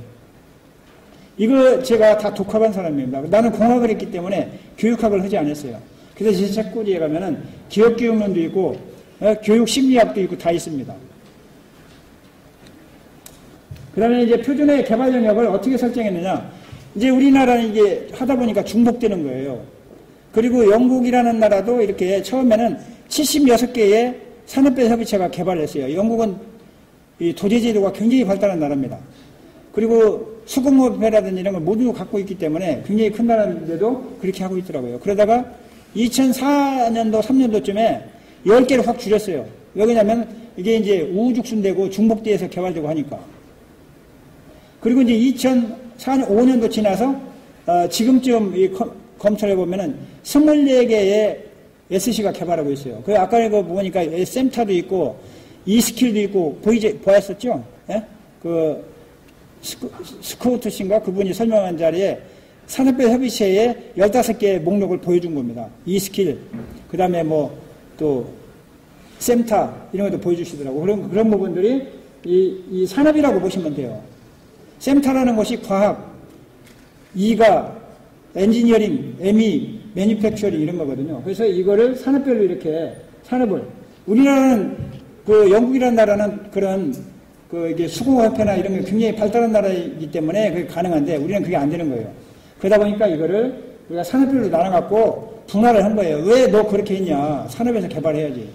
이거 제가 다 독학한 사람입니다. 나는 공학을 했기 때문에 교육학을 하지 않았어요. 그래서 제 책꽂이에 가면은 기업교육론도 있고 교육심리학도 있고 다 있습니다. 그 다음에 이제 표준의 개발 영역을 어떻게 설정했느냐. 이제 우리나라는 이게 하다 보니까 중복되는 거예요. 그리고 영국이라는 나라도 이렇게 처음에는 76개의 산업별 협의체가 개발했어요. 영국은 이 도제제도가 굉장히 발달한 나라입니다. 그리고 수공업회라든지 이런 걸 모두 갖고 있기 때문에 굉장히 큰 나라인데도 그렇게 하고 있더라고요. 그러다가 2004년도, 3년도쯤에 10개를 확 줄였어요. 왜 그러냐면 이게 이제 우후죽순되고 중복돼서 개발되고 하니까. 그리고 이제 2004년, 5년도 지나서 지금쯤 검찰해 보면은 24개의 SC가 개발하고 있어요. 그 아까 이거 보니까 샘타도 있고 이스킬도 있고 보였었죠? 예? 그 스코우트신가 그분이 설명한 자리에 산업별 협의체에 15개의 목록을 보여준 겁니다. 이스킬, 그 다음에 또 샘타 이런 것도 보여주시더라고. 그런 부분들이 이 산업이라고 보시면 돼요. 샘타라는 것이 과학, 이가, 엔지니어링, ME, 매니팩처링 이런 거거든요. 그래서 이거를 산업별로 이렇게 산업을, 우리나라는 그 영국이라는 나라는 그런 이게 수공업회나 이런 게 굉장히 발달한 나라이기 때문에 그게 가능한데 우리는 그게 안 되는 거예요. 그러다 보니까 이거를 우리가 산업별로 나눠갖고 분할을 한 거예요. 왜 너 그렇게 했냐? 산업에서 개발해야지.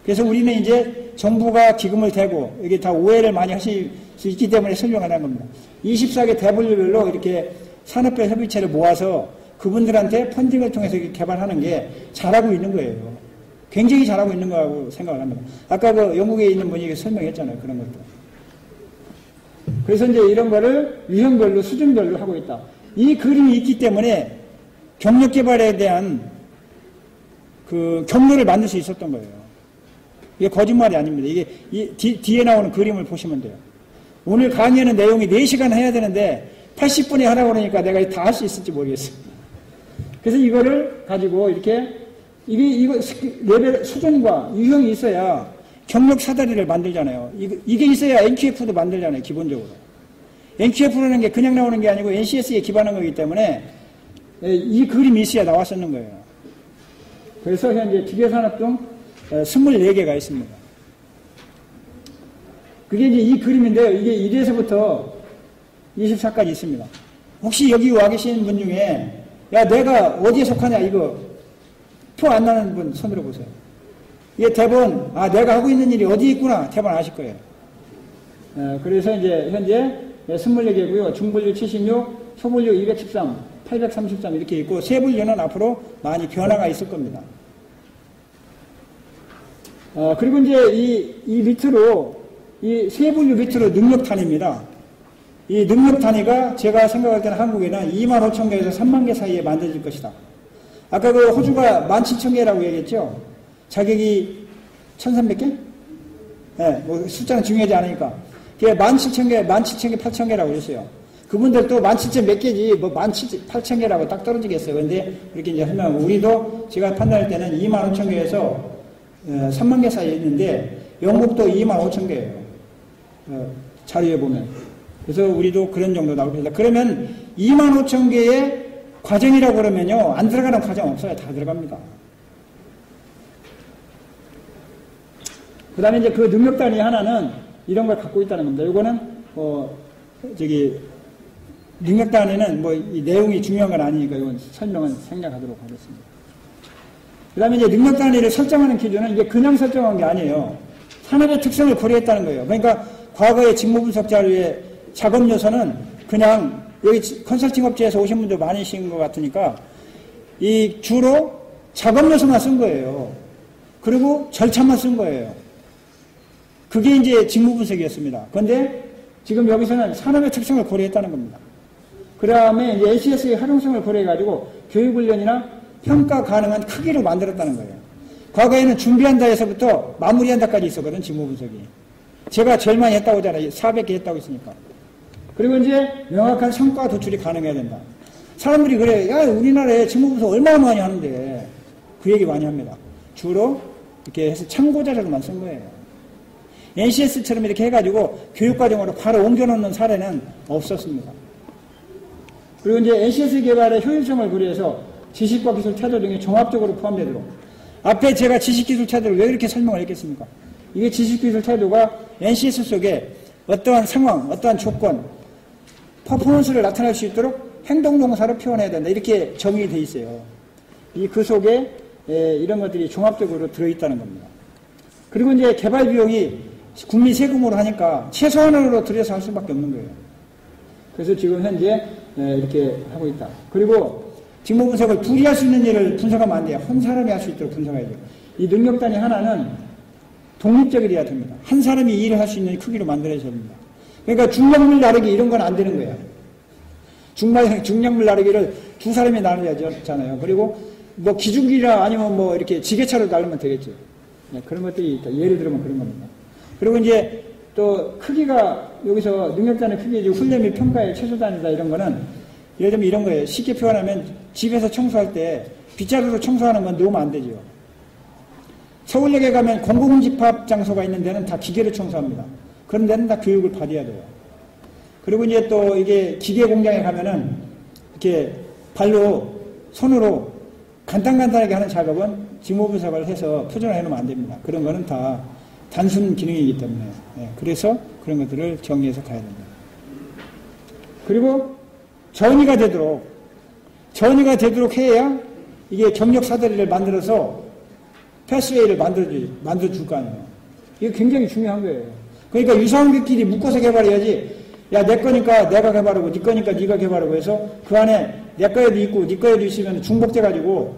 그래서 우리는 이제 정부가 기금을 대고 이게 다 오해를 많이 하실 수 있기 때문에 설명하는 겁니다. 24개 대분류별로 이렇게 산업별 협의체를 모아서 그분들한테 펀딩을 통해서 이렇게 개발하는 게 잘하고 있는 거예요. 굉장히 잘하고 있는 거라고 생각을 합니다. 아까 그 영국에 있는 분이 설명했잖아요. 그런 것도. 그래서 이제 이런 거를 유형별로, 수준별로 하고 있다. 이 그림이 있기 때문에 경력 개발에 대한 그 경로를 만들 수 있었던 거예요. 이게 거짓말이 아닙니다. 이게 뒤에 나오는 그림을 보시면 돼요. 오늘 강의하는 내용이 4시간 해야 되는데 80분에 하라고 그러니까 내가 다 할 수 있을지 모르겠어요. 그래서 이거를 가지고 이렇게 이거 레벨 수준과 유형이 있어야 경력 사다리를 만들잖아요. 이게 있어야 NQF도 만들잖아요. 기본적으로. NQF라는 게 그냥 나오는 게 아니고 NCS에 기반한 거기 때문에 이 그림이 있어야 나왔었는 거예요. 그래서 현재 기계산업 중 24개가 있습니다. 그게 이제 이 그림인데요. 이게 1에서부터 24까지 있습니다. 혹시 여기 와 계신 분 중에 야 내가 어디에 속하냐 이거 표 안 나는 분 손들어 보세요. 이게 대본 내가 하고 있는 일이 어디에 있구나 대본 아실 거예요. 그래서 이제 현재 24개고요. 중분류 76, 소분류 213, 833 이렇게 있고 세분류는 앞으로 많이 변화가 있을 겁니다. 그리고 이제 이 밑으로 이 세분류 밑으로 능력 단위입니다. 이 능력 단위가 제가 생각할 때는 한국에는 25,000개에서 3만 개 사이에 만들어질 것이다. 아까 그 호주가 17,000개라고 얘기했죠. 자격이 1,300개? 네, 뭐 숫자는 중요하지 않으니까. 그게 17,000개, 8,000개라고 그랬어요. 그분들도 17,000 몇 개지, 뭐 8,000개라고 딱 떨어지겠어요. 근데 그렇게 이제 설명하고, 우리도 제가 판단할 때는 25,000개에서 3만 개 사이에 있는데, 영국도 25,000개예요. 자료에 보면. 그래서 우리도 그런 정도 나올 겁니다. 그러면 25,000개의 과정이라고 그러면요, 안 들어가는 과정 없어요. 다 들어갑니다. 그 다음에 이제 그 능력 단위 하나는 이런 걸 갖고 있다는 겁니다. 요거는, 능력 단위는 이 내용이 중요한 건 아니니까 이건 설명은 생략하도록 하겠습니다. 그 다음에 이제 능력 단위를 설정하는 기준은 이게 그냥 설정한 게 아니에요. 산업의 특성을 고려했다는 거예요. 그러니까 과거의 직무분석 자료의 작업 요소는 그냥 여기 컨설팅 업체에서 오신 분들 많으신 것 같으니까 이 주로 작업 요소만 쓴 거예요. 그리고 절차만 쓴 거예요. 그게 이제 직무분석이었습니다. 그런데 지금 여기서는 산업의 특성을 고려했다는 겁니다. 그 다음에 이제 NCS의 활용성을 고려해가지고 교육훈련이나 평가 가능한 크기로 만들었다는 거예요. 과거에는 준비한다에서부터 마무리한다까지 있었거든, 직무분석이. 제가 제일 많이 했다고 하잖아요. 400개 했다고 했으니까. 그리고 이제 명확한 성과 도출이 가능해야 된다. 사람들이 그래, 야, 우리나라에 직무분석 얼마나 많이 하는데. 그 얘기 많이 합니다. 주로 이렇게 해서 참고자료로만 쓴 거예요. NCS처럼 이렇게 해가지고 교육과정으로 바로 옮겨놓는 사례는 없었습니다. 그리고 이제 NCS 개발의 효율성을 고려해서 지식과 기술 태도 등이 종합적으로 포함되도록. 앞에 제가 지식기술 태도를 왜 이렇게 설명을 했겠습니까? 이게 지식기술 태도가 NCS 속에 어떠한 상황, 어떠한 조건, 퍼포먼스를 나타낼 수 있도록 행동동사로 표현해야 된다. 이렇게 정의되어 있어요. 그 속에 이런 것들이 종합적으로 들어있다는 겁니다. 그리고 이제 개발 비용이 국민 세금으로 하니까 최소한으로 들여서 할 수밖에 없는 거예요. 그래서 지금 현재 이렇게 하고 있다. 그리고 직무분석을 둘이 할 수 있는 일을 분석하면 안 돼요. 한 사람이 할 수 있도록 분석해야죠. 이 능력 단위 하나는 독립적이어야 됩니다. 한 사람이 일을 할 수 있는 크기로 만들어야 됩니다. 그러니까 중량물 나르기 이런 건 안 되는 거예요. 중량물 나르기를 두 사람이 나눠야 되잖아요. 그리고 뭐 기중기나 아니면 뭐 이렇게 지게차로 나르면 되겠죠. 네, 그런 것들이 있다. 예를 들면 그런 겁니다. 그리고 이제 또 크기가 여기서 능력 단위 크기 훈련 및 평가의 최소 단위다 이런 거는 예를 들면 이런 거예요. 쉽게 표현하면 집에서 청소할 때 빗자루로 청소하는 건 놓으면 안 되죠. 서울역에 가면 공공집합 장소가 있는 데는 다 기계로 청소합니다. 그런 데는 다 교육을 받아야 돼요. 그리고 이제 또 이게 기계 공장에 가면은 이렇게 발로, 손으로 간단하게 하는 작업은 직무분석을 해서 표준화 해놓으면 안 됩니다. 그런 거는 다 단순 기능이기 때문에. 네, 그래서 그런 것들을 정리해서 가야 됩니다. 그리고 전이가 되도록 해야 이게 경력 사다리를 만들어서 패스웨이를 만들어줄 거 아니에요. 이게 굉장히 중요한 거예요. 그러니까 유사관계끼리 묶어서 개발해야지, 야, 내 거니까 내가 개발하고, 네 거니까 네가 개발하고 해서 그 안에 내 거에도 있고, 네 거에도 있으면 중복돼가지고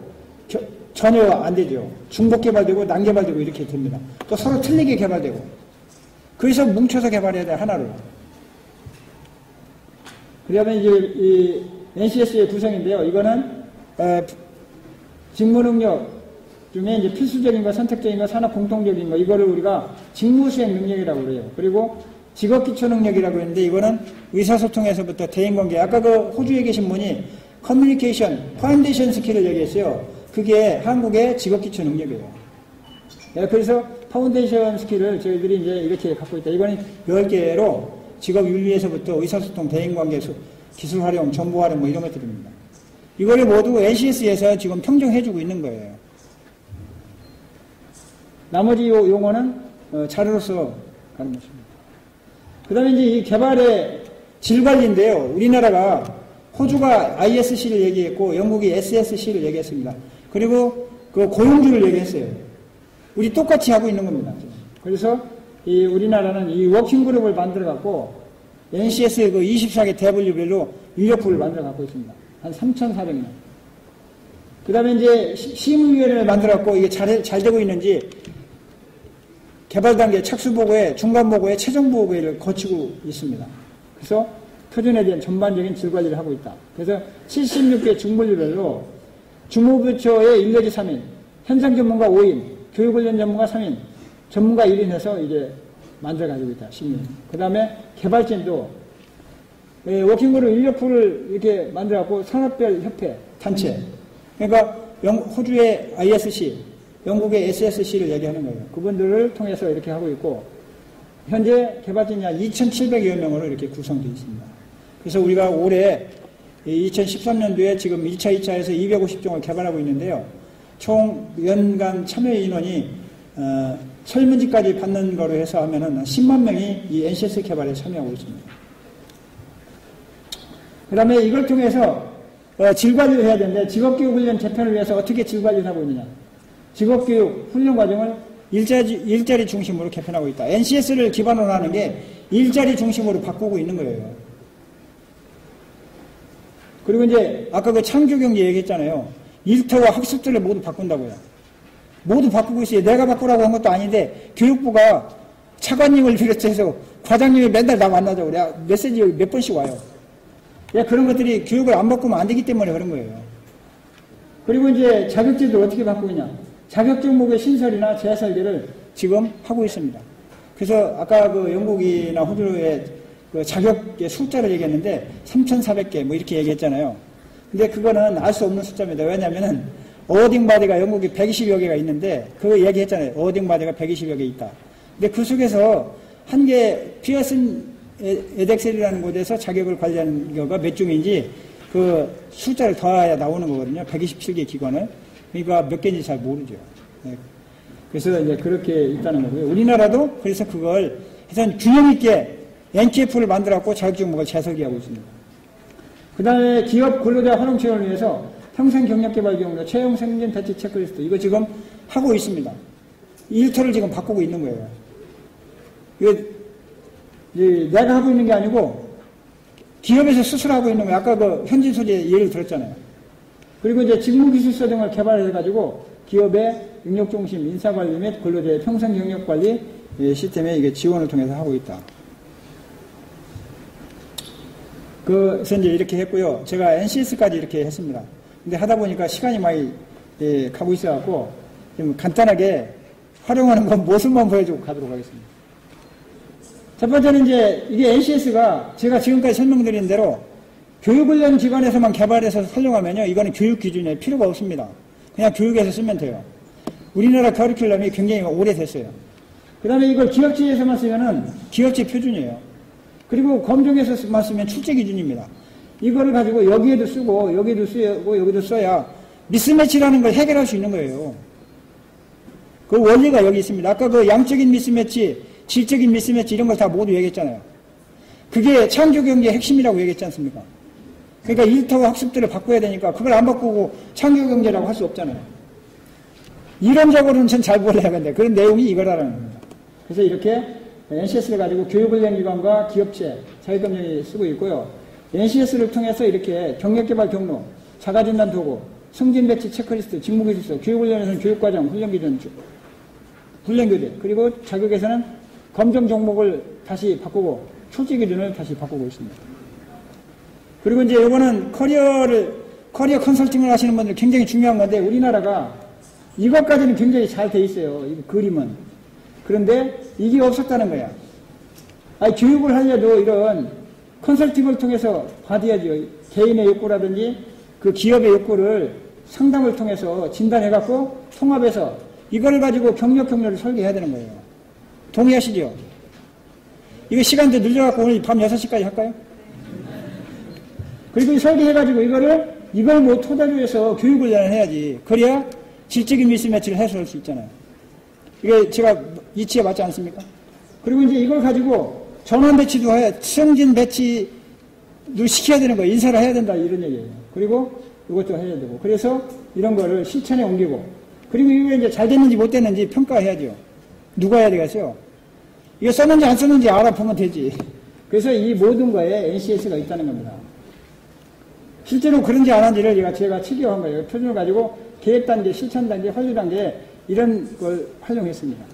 전혀 안 되죠. 중복 개발되고, 난개발되고 이렇게 됩니다. 또 서로 틀리게 개발되고. 그래서 뭉쳐서 개발해야 돼, 하나로. 그러면 이제 이 NCS의 구성인데요. 이거는 직무 능력 중에 이제 필수적인 거, 선택적인 거, 산업 공통적인 거, 이거를 우리가 직무 수행 능력이라고 그래요. 그리고 직업 기초 능력이라고 했는데 이거는 의사소통에서부터 대인관계. 아까 그 호주에 계신 분이 커뮤니케이션, 파운데이션 스킬을 얘기했어요. 그게 한국의 직업 기초 능력이에요. 그래서 파운데이션 스킬을 저희들이 이제 이렇게 갖고 있다. 이거는 10개로 직업 윤리에서부터 의사소통, 대인관계, 기술 활용, 정보 활용 뭐 이런 것들입니다. 이거를 모두 NCS에서 지금 평정해주고 있는 거예요. 나머지 용어는 자료로서 가는 것입니다. 그 다음에 이제 이 개발의 질 관리인데요. 우리나라가 호주가 ISC를 얘기했고 영국이 SSC를 얘기했습니다. 그리고 그 고용주를 얘기했어요. 우리 똑같이 하고 있는 겁니다. 그래서 이 우리나라는 이 워킹그룹을 만들어갖고 NCS 그 24개 대분류별로 인력풀을 만들어갖고 있습니다. 한 3,400명. 그 다음에 이제 심의위원회를 만들어갖고 이게 잘 되고 있는지 개발 단계 착수보고회, 중간보고회, 최종보고회를 거치고 있습니다. 그래서 표준에 대한 전반적인 질관리를 하고 있다. 그래서 76개 중분류별로 주무부처의 인내지 3인, 현상 전문가 5인, 교육훈련 전문가 3인, 전문가 1인 해서 이제 만들어가지고 있다. 심의위원. 그 다음에 개발진도 워킹그룹 인력풀을 이렇게 만들어갖고 산업별 협회, 단체. 그러니까 호주의 ISC, 영국의 SSC를 얘기하는 거예요. 그분들을 통해서 이렇게 하고 있고, 현재 개발진이 한 2,700여 명으로 이렇게 구성되어 있습니다. 그래서 우리가 올해 2013년도에 지금 1차, 2차에서 250종을 개발하고 있는데요. 총 연간 참여 인원이 설문지까지 받는 거로 해서 하면은 한 10만 명이 이 NCS 개발에 참여하고 있습니다. 그 다음에 이걸 통해서 질관리를 해야 되는데 직업교육훈련 재편을 위해서 어떻게 질관리를 하고 있느냐. 직업교육 훈련 과정을 일자리 중심으로 개편하고 있다. NCS를 기반으로 하는 게 일자리 중심으로 바꾸고 있는 거예요. 그리고 이제 아까 그 창조경제 얘기했잖아요. 일터와 학습들을 모두 바꾼다고요. 모두 바꾸고 있어요. 내가 바꾸라고 한 것도 아닌데 교육부가 차관님을 비롯해서 과장님이 맨날 나 만나자고 내가 메시지 몇 번씩 와요. 그런 것들이 교육을 안 바꾸면 안 되기 때문에 그런 거예요. 그리고 이제 자격제도 어떻게 바꾸느냐. 자격 종목의 신설이나 재설계를 지금 하고 있습니다. 그래서 아까 그 영국이나 호주의 그 자격의 숫자를 얘기했는데 3,400개 뭐 이렇게 얘기했잖아요. 근데 그거는 알 수 없는 숫자입니다. 왜냐면은 어워딩 바디가 영국이 120여 개가 있는데 그거 얘기했잖아요. 어워딩 바디가 120여 개 있다. 근데 그 속에서 한 개 피어슨 에덱셀이라는 곳에서 자격을 관리하는 경우가 몇 종인지 그 숫자를 더해야 나오는 거거든요. 127개 기관을. 그러니까 몇 개인지 잘 모르죠. 네. 그래서 이제 그렇게 있다는 거고요. 우리나라도 그래서 그걸 해서 균형 있게 NTF를 만들어갖고 자격 종목을 재설계하고 있습니다. 그 다음에 기업 근로자 활용 지원을 위해서 평생 경력 개발 경로 채용 승진 배치 체크리스트 이거 지금 하고 있습니다. 일터를 지금 바꾸고 있는 거예요. 이게 내가 하고 있는 게 아니고 기업에서 스스로 하고 있는 거예요. 아까 그 현진 소재 예를 들었잖아요. 그리고 이제 직무기술서 등을 개발해가지고 기업의 능력중심 인사관리 및 근로자의 평생 경력관리 시스템에 이게 지원을 통해서 하고 있다. 그래서 이제 이렇게 했고요. 제가 NCS까지 이렇게 했습니다. 근데 하다 보니까 시간이 많이 가고 있어갖고 좀 간단하게 활용하는 건 모습만 보여주고 가도록 하겠습니다. 첫 번째는 이제 이게 NCS가 제가 지금까지 설명드린 대로 교육훈련 기관에서만 개발해서 활용하면요. 이거는 교육 기준에 필요가 없습니다. 그냥 교육에서 쓰면 돼요. 우리나라 커리큘럼이 굉장히 오래됐어요. 그 다음에 이걸 기업체에서만 쓰면은 기업체 표준이에요. 그리고 검정에서만 쓰면 출제 기준입니다. 이거를 가지고 여기에도 쓰고 여기도 쓰고 여기도 써야 미스매치라는 걸 해결할 수 있는 거예요. 그 원리가 여기 있습니다. 아까 그 양적인 미스매치, 질적인 미스매치 이런 걸 다 모두 얘기했잖아요. 그게 창조경제의 핵심이라고 얘기했지 않습니까? 그러니까 일터와 학습들을 바꿔야 되니까 그걸 안 바꾸고 창조경제라고 할 수 없잖아요. 이론적으로는 전 잘 몰라야겠는데 그런 내용이 이거라는 겁니다. 그래서 이렇게 NCS를 가지고 교육훈련기관과 기업체, 자격검정이 쓰고 있고요. NCS를 통해서 이렇게 경력개발 경로, 자가진단 도구, 승진배치 체크리스트, 직무기술서, 교육훈련에서는 교육과정, 훈련기준, 훈련교대, 그리고 자격에서는 검정 종목을 다시 바꾸고 출제 기준을 다시 바꾸고 있습니다. 그리고 이제 이거는 커리어 컨설팅을 하시는 분들 굉장히 중요한 건데 우리나라가 이것까지는 굉장히 잘 돼 있어요. 이 그림은. 그런데 이게 없었다는 거야. 아니, 교육을 하려도 이런 컨설팅을 통해서 받아야죠. 개인의 욕구라든지 그 기업의 욕구를 상담을 통해서 진단해갖고 통합해서 이걸 가지고 경력를 설계해야 되는 거예요. 동의하시죠? 이거 시간도 늘려갖고 오늘 밤 6시까지 할까요? 그리고 설계해가지고 이걸 뭐 토대로 해서 교육훈련을 해야지. 그래야 질적인 미스매치를 해소할 수 있잖아요. 이게 제가 이치에 맞지 않습니까? 그리고 이제 이걸 가지고 전환 배치도 해야, 승진 배치도 시켜야 되는 거예요. 인사를 해야 된다, 이런 얘기예요. 그리고 이것도 해야 되고. 그래서 이런 거를 실천에 옮기고. 그리고 이게 이제 잘 됐는지 못 됐는지 평가해야죠. 누가 해야 되겠어요? 이거 썼는지 안 썼는지 알아보면 되지. 그래서 이 모든 거에 NCS가 있다는 겁니다. 실제로 그런지 안 한지를 제가 측정한 거예요. 표준을 가지고 계획단계, 실천단계, 활류단계 이런 걸 활용했습니다.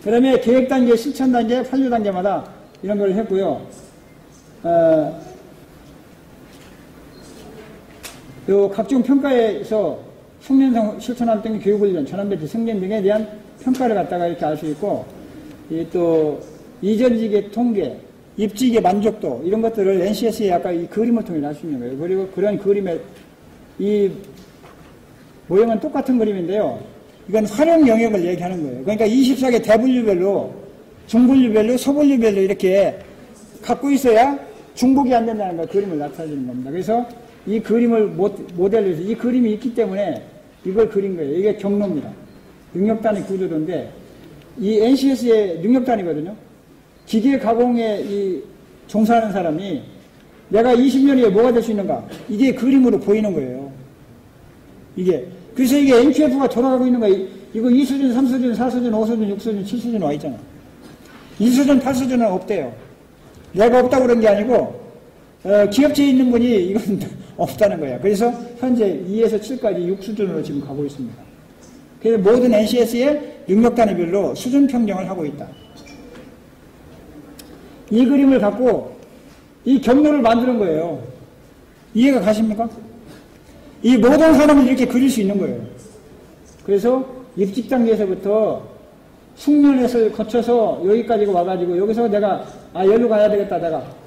그 다음에 계획단계, 실천단계, 활류단계마다 이런 걸 했고요. 요 각종 평가에서 숙련 실천함 등 교육훈련, 전환배치, 승진 등에 대한 평가를 갖다가 이렇게 알 수 있고, 또 이전직의 통계, 입직의 만족도 이런 것들을 NCS에 아까 이 그림을 통해 알 수 있는 거예요. 그리고 그런 그림의 이 모형은 똑같은 그림인데요. 이건 활용 영역을 얘기하는 거예요. 그러니까 24개 대분류별로, 중분류별로, 소분류별로 이렇게 갖고 있어야 중복이 안 된다는 걸 그림을 나타내주는 겁니다. 그래서 이 그림을 모델로 해서 이 그림이 있기 때문에 이걸 그린 거예요. 이게 경로입니다. 능력단위 구조도인데 이 NCS의 능력단위거든요. 기계 가공에 종사하는 사람이 내가 20년 후에 뭐가 될 수 있는가? 이게 그림으로 보이는 거예요. 그래서 이게 NQF가 돌아가고 있는 거예요. 이거 2수준, 3수준, 4수준, 5수준, 6수준, 7수준 와 있잖아. 2수준, 8수준은 없대요. 내가 없다고 그런 게 아니고, 기업체에 있는 분이 이건 없다는 거야. 그래서 현재 2에서 7까지 6수준으로 지금 가고 있습니다. 그래서 모든 NCS의 능력 단위별로 수준 평정을 하고 있다. 이 그림을 갖고 이 경로를 만드는 거예요. 이해가 가십니까? 이 모든 사람을 이렇게 그릴 수 있는 거예요. 그래서 입직 단계에서부터 숙련을 거쳐서 여기까지 와가지고 여기서 내가 여기로 가야 되겠다.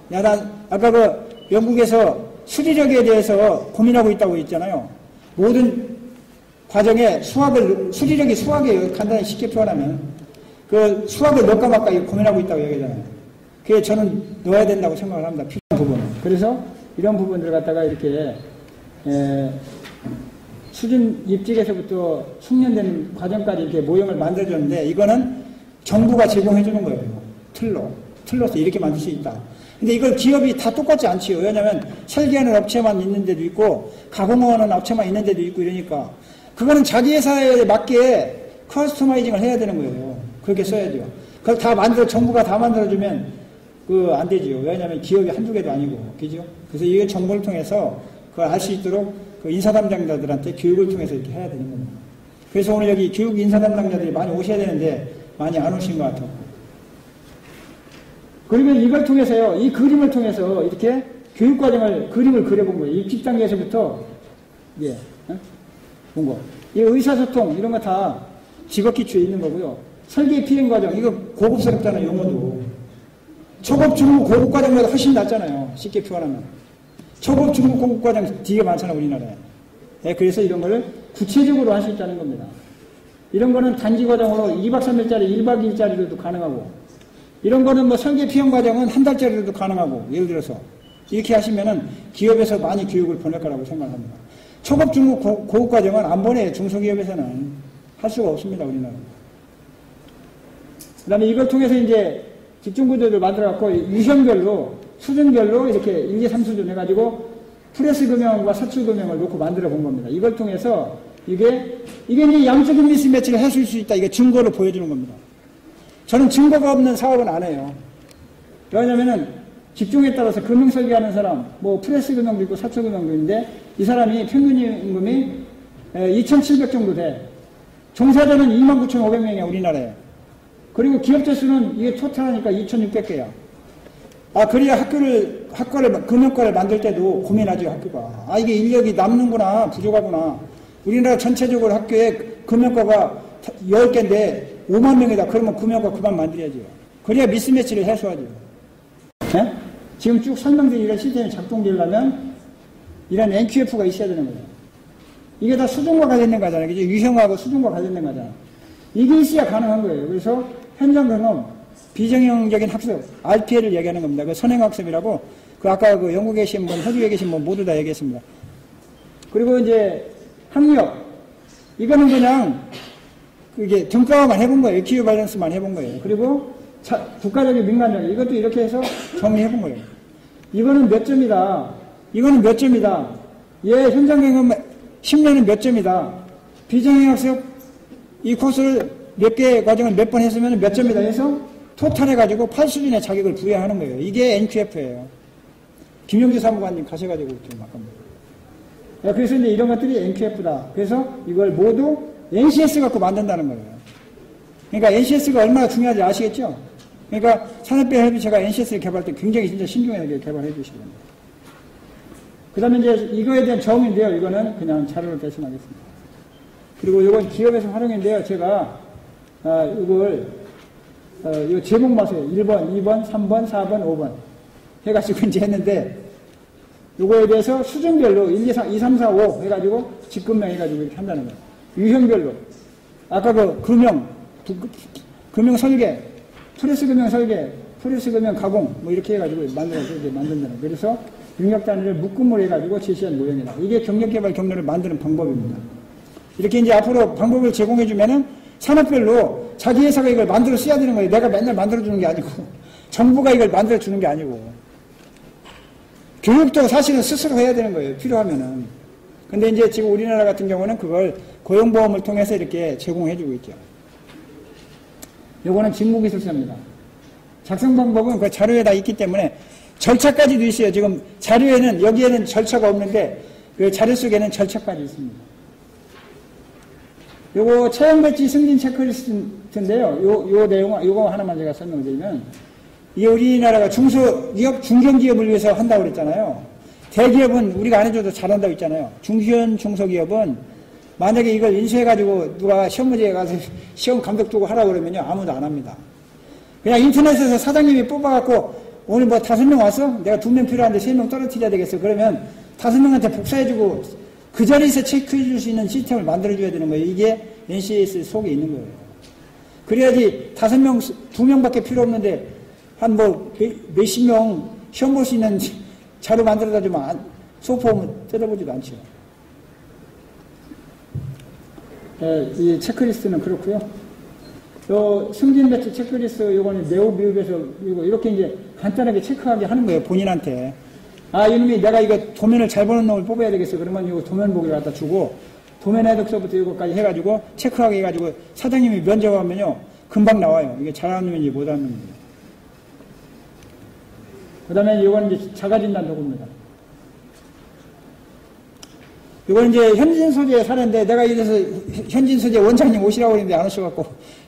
난 아까 그 영국에서 수리력에 대해서 고민하고 있다고 했잖아요. 모든 과정에 수리력이 수학이에요. 간단히 쉽게 표현하면. 그 수학을 넣을까 말까 고민하고 있다고 얘기하잖아요. 그게 저는 넣어야 된다고 생각을 합니다. 필요한 부분은. 그래서 이런 부분들을 갖다가 이렇게, 수준 입직에서부터 숙련된 과정까지 이렇게 모형을 만들어줬는데 이거는 정부가 제공해주는 거예요. 틀로서 이렇게 만들 수 있다. 근데 이걸 기업이 다 똑같지 않지요. 왜냐하면 설계하는 업체만 있는 데도 있고 가공하는 업체만 있는 데도 있고 이러니까 그거는 자기 회사에 맞게 커스터마이징을 해야 되는 거예요. 그렇게 써야죠. 그걸 다 정부가 다 만들어주면 안 되지요. 왜냐하면 기업이 한두 개도 아니고, 그죠? 그래서 이게 정보를 통해서 그걸 알 수 있도록 그 인사담당자들한테 교육을 통해서 이렇게 해야 되는 겁니다. 그래서 오늘 여기 교육 인사담당자들이 많이 오셔야 되는데 많이 안 오신 것 같아요. 그리고 이걸 통해서요, 이 그림을 통해서 이렇게 교육과정을, 그림을 그려본 거예요. 입직 단계에서부터, 본 거. 이 의사소통, 이런 거 다 직업기초에 있는 거고요. 설계 비행과정, 이거 고급스럽잖아요, 용어도. 초급, 중급, 고급 과정보다 훨씬 낫잖아요. 쉽게 표현하면. 초급, 중급, 고급 과정 되게 많잖아, 우리나라에. 그래서 이런 거를 구체적으로 할 수 있다는 겁니다. 이런 거는 단기 과정으로 2박 3일짜리, 1박 2일짜리로도 가능하고, 이런 거는 뭐 설계 피용 과정은 한 달짜리로도 가능하고, 예를 들어서. 이렇게 하시면은 기업에서 많이 교육을 보낼 거라고 생각합니다. 초급, 중급, 고급 과정은 안 보내요. 중소기업에서는. 할 수가 없습니다, 우리나라는. 그 다음에 이걸 통해서 이제 집중구조를 만들어갖고 유형별로, 수준별로 이렇게 1, 2, 3수준 해가지고 프레스 금형과 사출 금형을 놓고 만들어 본 겁니다. 이걸 통해서 이게 이제 양적인 미스매치를 해줄 수 있다. 이게 증거를 보여주는 겁니다. 저는 증거가 없는 사업은 안 해요. 왜냐면은 집중에 따라서 금형 설계하는 사람, 뭐 프레스 금형도 있고 사출 금형도 있는데 이 사람이 평균 임금이 2,700 정도 돼. 종사자는 29,500명이야, 우리나라에. 그리고 기업체 수는 이게 토탈하니까 2,600개야. 그래야 금융과를 만들 때도 고민하죠, 학교가. 이게 인력이 남는구나, 부족하구나. 우리나라 전체적으로 학교에 금융과가 10개인데 5만 명이다. 그러면 금융과 그만 만들어야죠. 그래야 미스매치를 해소하죠. 네? 지금 쭉 설명드린 이런 시스템이 작동되려면 이런 NQF가 있어야 되는 거예요. 이게 다 수준과 관련된 거잖아요. 그죠? 유형하고 수준과 관련된 거잖아요. 이게 있어야 가능한 거예요. 그래서 현장 경험, 비정형적인 학습, RPL을 얘기하는 겁니다. 그 선행학습이라고, 아까 그 영국에 계신 분, 호주에 계신 분 모두 다 얘기했습니다. 그리고 이제 학력, 이거는 그냥 그게 등가만 해본 거예요. 이퀴밸런스만 해본 거예요. 그리고 국가적인 민간적, 이것도 이렇게 해서 정리해본 거예요. 이거는 몇 점이다. 이거는 몇 점이다. 현장 경험 10년은 몇 점이다. 비정형학습 이 코스를 몇 개 과정을 몇 번 했으면 몇 점이다 해서 토탈해가지고 80인의 자격을 부여하는 거예요. 이게 NQF예요. 김영주 사무관님 가셔가지고 좀 아까. 그래서 이제 이런 것들이 NQF다. 그래서 이걸 모두 NCS 갖고 만든다는 거예요. 그러니까 NCS가 얼마나 중요한지 아시겠죠? 그러니까 산업배합협의체가 NCS를 개발할 때 굉장히 진짜 신중하게 개발해 주시기 바랍니다. 그 다음에 이제 이거에 대한 정의인데요. 이거는 그냥 자료를 대신하겠습니다. 그리고 이건 기업에서 활용인데요. 제가, 이걸, 이 제목 마세요. 1번, 2번, 3번, 4번, 5번. 해가지고 이제 했는데, 요거에 대해서 수준별로 1, 2, 3, 4, 5 해가지고 직급명 해가지고 이렇게 한다는 거예요. 유형별로. 아까 그 금융 설계, 프레스 금융 설계, 프레스 금융 가공, 뭐 이렇게 해가지고 만든다는 거예요. 그래서 능력 단위를 묶음으로 해가지고 제시한 모형이다. 이게 경력개발 경로를 만드는 방법입니다. 이렇게 이제 앞으로 방법을 제공해주면은 산업별로 자기 회사가 이걸 만들어 써야 되는 거예요. 내가 맨날 만들어주는 게 아니고, 정부가 이걸 만들어주는 게 아니고. 교육도 사실은 스스로 해야 되는 거예요. 필요하면은. 근데 이제 지금 우리나라 같은 경우는 그걸 고용보험을 통해서 이렇게 제공해주고 있죠. 요거는 직무기술서입니다. 작성 방법은 그 자료에 다 있기 때문에 절차까지도 있어요. 지금 자료에는, 여기에는 절차가 없는데, 그 자료 속에는 절차까지 있습니다. 요거 채용 배치 승진 체크리스트인데요. 요 내용, 요거 하나만 제가 설명드리면, 이 우리나라가 중소기업, 중견기업을 위해서 한다고 그랬잖아요. 대기업은 우리가 안 해줘도 잘한다고 했잖아요. 중소기업은 만약에 이걸 인수해가지고 누가 시험 문제에 가서 시험 감독 두고 하라고 그러면요. 아무도 안 합니다. 그냥 인터넷에서 사장님이 뽑아갖고 오늘 뭐 5명 왔어? 내가 2명 필요한데 3명 떨어뜨려야 되겠어. 그러면 5명한테 복사해주고 그 자리에서 체크해줄 수 있는 시스템을 만들어줘야 되는 거예요. 이게 NCS 속에 있는 거예요. 그래야지 5명, 2명밖에 필요 없는데 한 뭐 몇십 명 시험 볼 수 있는 자료 만들어다 주면 소포하면 뜯어보지도 않죠. 이 체크리스트는 그렇고요. 요 승진 배치 체크리스트 요거는 네오 미흡에서 이렇게 이제 간단하게 체크하게 하는 거예요. 본인한테. 이놈이 내가 이거 도면을 잘 보는 놈을 뽑아야 되겠어. 그러면 이거 도면 보기를 갖다 주고 도면 해독서부터 이거까지 해가지고 체크하게 해가지고 사장님이 면접하면요. 금방 나와요. 이게 잘하는 놈인지 못하는 놈인지. 그 다음에 이건 이제 자가진단 도구입니다. 이건 이제 현진 소재 사례인데 내가 이래서 현진 소재 원장님 오시라고 했는데 안 오셔갖고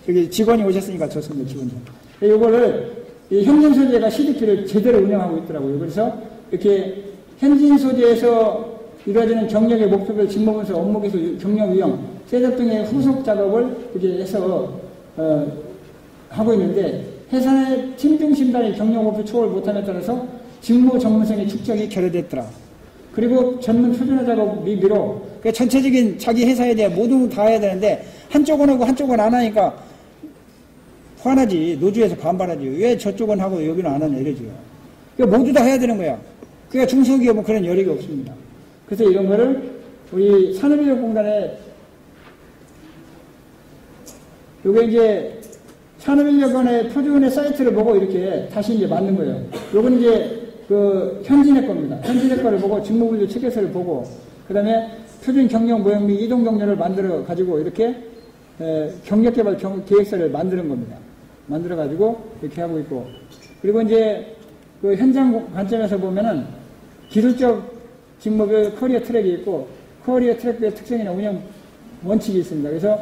여기 직원이 오셨으니까 좋습니다. 직원님. 이거를 이 현진 소재가 CDP를 제대로 운영하고 있더라고요. 그래서 이렇게 현진 소재에서 이루어지는 경력의 목표별 직무분석, 업무기술, 경력 유형, 셋업 등의 후속 작업을 이렇게 해서 하고 있는데 회사의 팀중 심단이 경력 목표 초월 못함에 따라서 직무 전문성의 축적이 결여됐더라. 그리고 전문 표준화 작업 미비로 전체적인 자기 회사에 대해 모두 다 해야 되는데 한쪽은 하고 한쪽은 안 하니까 화나지. 노조에서 반발하지. 왜 저쪽은 하고 여기는 안 하냐 이러지요. 그러니까 모두 다 해야 되는 거야. 그러니까 중소기업은 그런 여력이 없습니다. 그래서 이런 거를 우리 산업인력공단에 요게 이제 산업인력원의 표준의 사이트를 보고 이렇게 다시 이제 만든 거예요. 요건 이제 그 현진의 겁니다. 현진의 거를 보고 직무분류 체계서를 보고 그 다음에 표준 경력 모형 및 이동 경로를 만들어 가지고 이렇게 경력개발 계획서를 만드는 겁니다. 만들어 가지고 이렇게 하고 있고 그리고 이제 그 현장 관점에서 보면은 기술적 직무별 커리어 트랙이 있고 커리어 트랙의 특성이나 운영 원칙이 있습니다. 그래서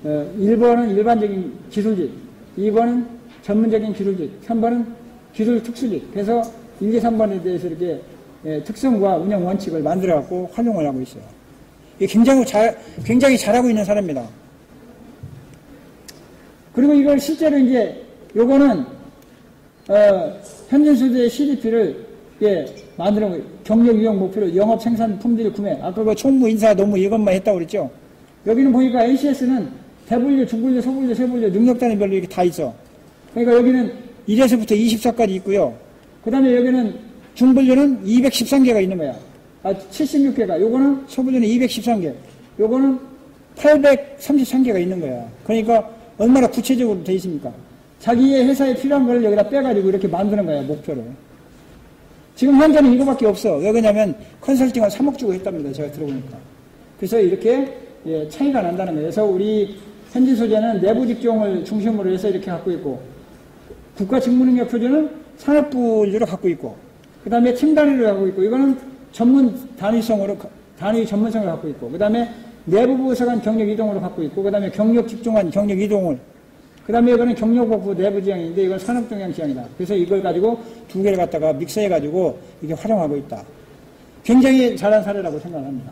1번은 일반적인 기술직, 2번은 전문적인 기술직, 3번은 기술 특수직. 그래서 1, 2, 3번에 대해서 이렇게 특성과 운영 원칙을 만들어갖고 활용을 하고 있어요. 이게 굉장히 잘하고 있는 사람입니다. 그리고 이걸 실제로 이제 요거는 현진 소재의 CDP를 만드는 거예요. 경력 유형 목표로 영업 생산 품질 구매. 아까 그 총무 인사 노무 이것만 했다고 그랬죠. 여기는 보니까 NCS는 대분류, 중분류, 소분류, 세분류, 능력 단위별로 이렇게 다 있어. 그러니까 여기는 1에서부터 24까지 있고요. 그 다음에 여기는 중분류는 213개가 있는 거야. 76개가. 요거는 소분류는 213개. 요거는 833개가 있는 거야. 그러니까 얼마나 구체적으로 돼 있습니까? 자기의 회사에 필요한 걸 여기다 빼가지고 이렇게 만드는 거야, 목표를. 지금 현재는 이거밖에 없어. 왜 그러냐면 컨설팅을 3억 주고 했답니다. 제가 들어보니까. 그래서 이렇게 차이가 난다는 거예요. 그래서 우리 현진 소재는 내부 직종을 중심으로 해서 이렇게 갖고 있고, 국가 직무능력 표준은 산업부 위주로 갖고 있고, 그 다음에 팀 단위로 갖고 있고, 이거는 전문 단위 전문성을 갖고 있고, 그 다음에 내부 부서 간 경력 이동으로 갖고 있고, 그 다음에 경력 집중한 경력 이동을, 그 다음에 이거는 경력복부 내부 지향인데 이건 산업동향 지향이다. 그래서 이걸 가지고 두 개를 갖다가 믹스해가지고 이게 활용하고 있다. 굉장히 잘한 사례라고 생각합니다.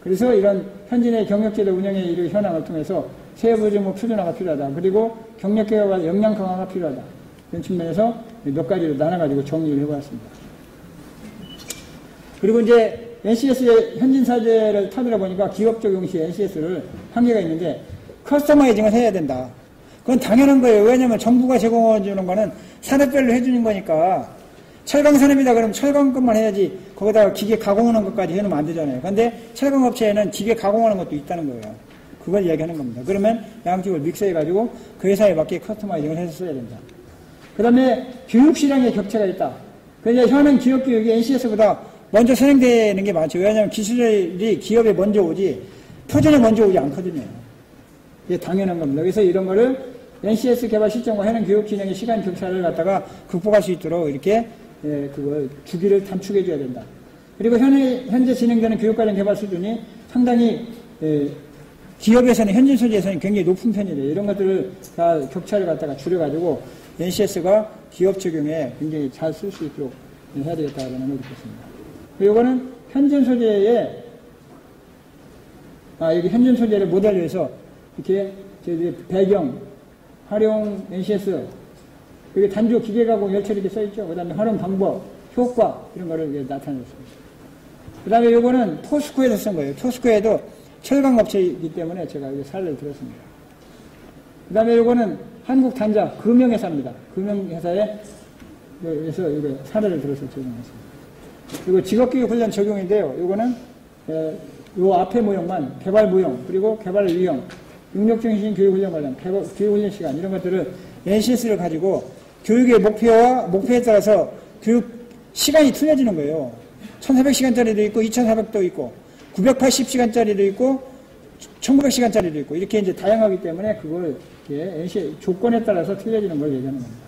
그래서 이런 현진의 경력제도 운영의 이런 현황을 통해서 세부지무 표준화가 필요하다. 그리고 경력개혁과 역량 강화가 필요하다. 이런 측면에서 몇 가지로 나눠가지고 정리를 해보았습니다. 그리고 이제 NCS의 현진 사제를 타들어 보니까 기업 적용 시 NCS를 한계가 있는데 커스터마이징을 해야 된다. 그건 당연한 거예요. 왜냐하면 정부가 제공해 주는 거는 산업별로 해주는 거니까 철강산업이다 그러면 철강 것만 해야지 거기다가 기계 가공하는 것까지 해놓으면 안 되잖아요. 그런데 철강업체에는 기계 가공하는 것도 있다는 거예요. 그걸 이야기하는 겁니다. 그러면 양쪽을 믹스해가지고 그 회사에 맞게 커스터마이징을 해서 써야 된다. 그 다음에 교육시장에 격차가 있다. 그래서 현행 기업교육이 NCS보다 먼저 선행되는 게 많죠. 왜냐하면 기술이 기업에 먼저 오지 표준에 먼저 오지 않거든요. 이게 당연한 겁니다. 그래서 이런 거를 NCS 개발 시점과 현행 교육 진행의 시간 격차를 갖다가 극복할 수 있도록 이렇게 그걸 주기를 단축해 줘야 된다. 그리고 현재 진행되는 교육과정 개발 수준이 상당히 기업에서는 현진 소재에서는 굉장히 높은 편이래요. 이런 것들을 다 격차를 갖다가 줄여가지고 NCS가 기업 적용에 굉장히 잘 쓸 수 있도록 해야 되겠다는 생각을 듣겠습니다. 이거는 현진 소재의 여기 현진 소재를 모델로 해서 이렇게 배경, 활용 NCS, 여기 단조 기계가공 열처 이렇게 써있죠. 그 다음에 활용 방법, 효과, 이런 거를 나타냈습니다. 그 다음에 요거는 토스코에서 쓴 거예요. 토스코에도 철강업체이기 때문에 제가 여기 사례를 들었습니다. 그 다음에 요거는 한국단자 금형회사입니다. 금형회사에 그래서 이거 사례를 들어서 적용했습니다. 그리고 직업교육훈련 적용인데요. 요거는 요 앞에 모형만 개발 모형, 그리고 개발 유형, 능력정신 교육훈련 관련, 교육훈련 시간, 이런 것들을 NCS를 가지고 교육의 목표에 따라서 교육 시간이 틀려지는 거예요. 1400시간짜리도 있고, 2400도 있고, 980시간짜리도 있고, 1900시간짜리도 있고, 이렇게 이제 다양하기 때문에 그걸 NCS 조건에 따라서 틀려지는 걸 얘기하는 겁니다.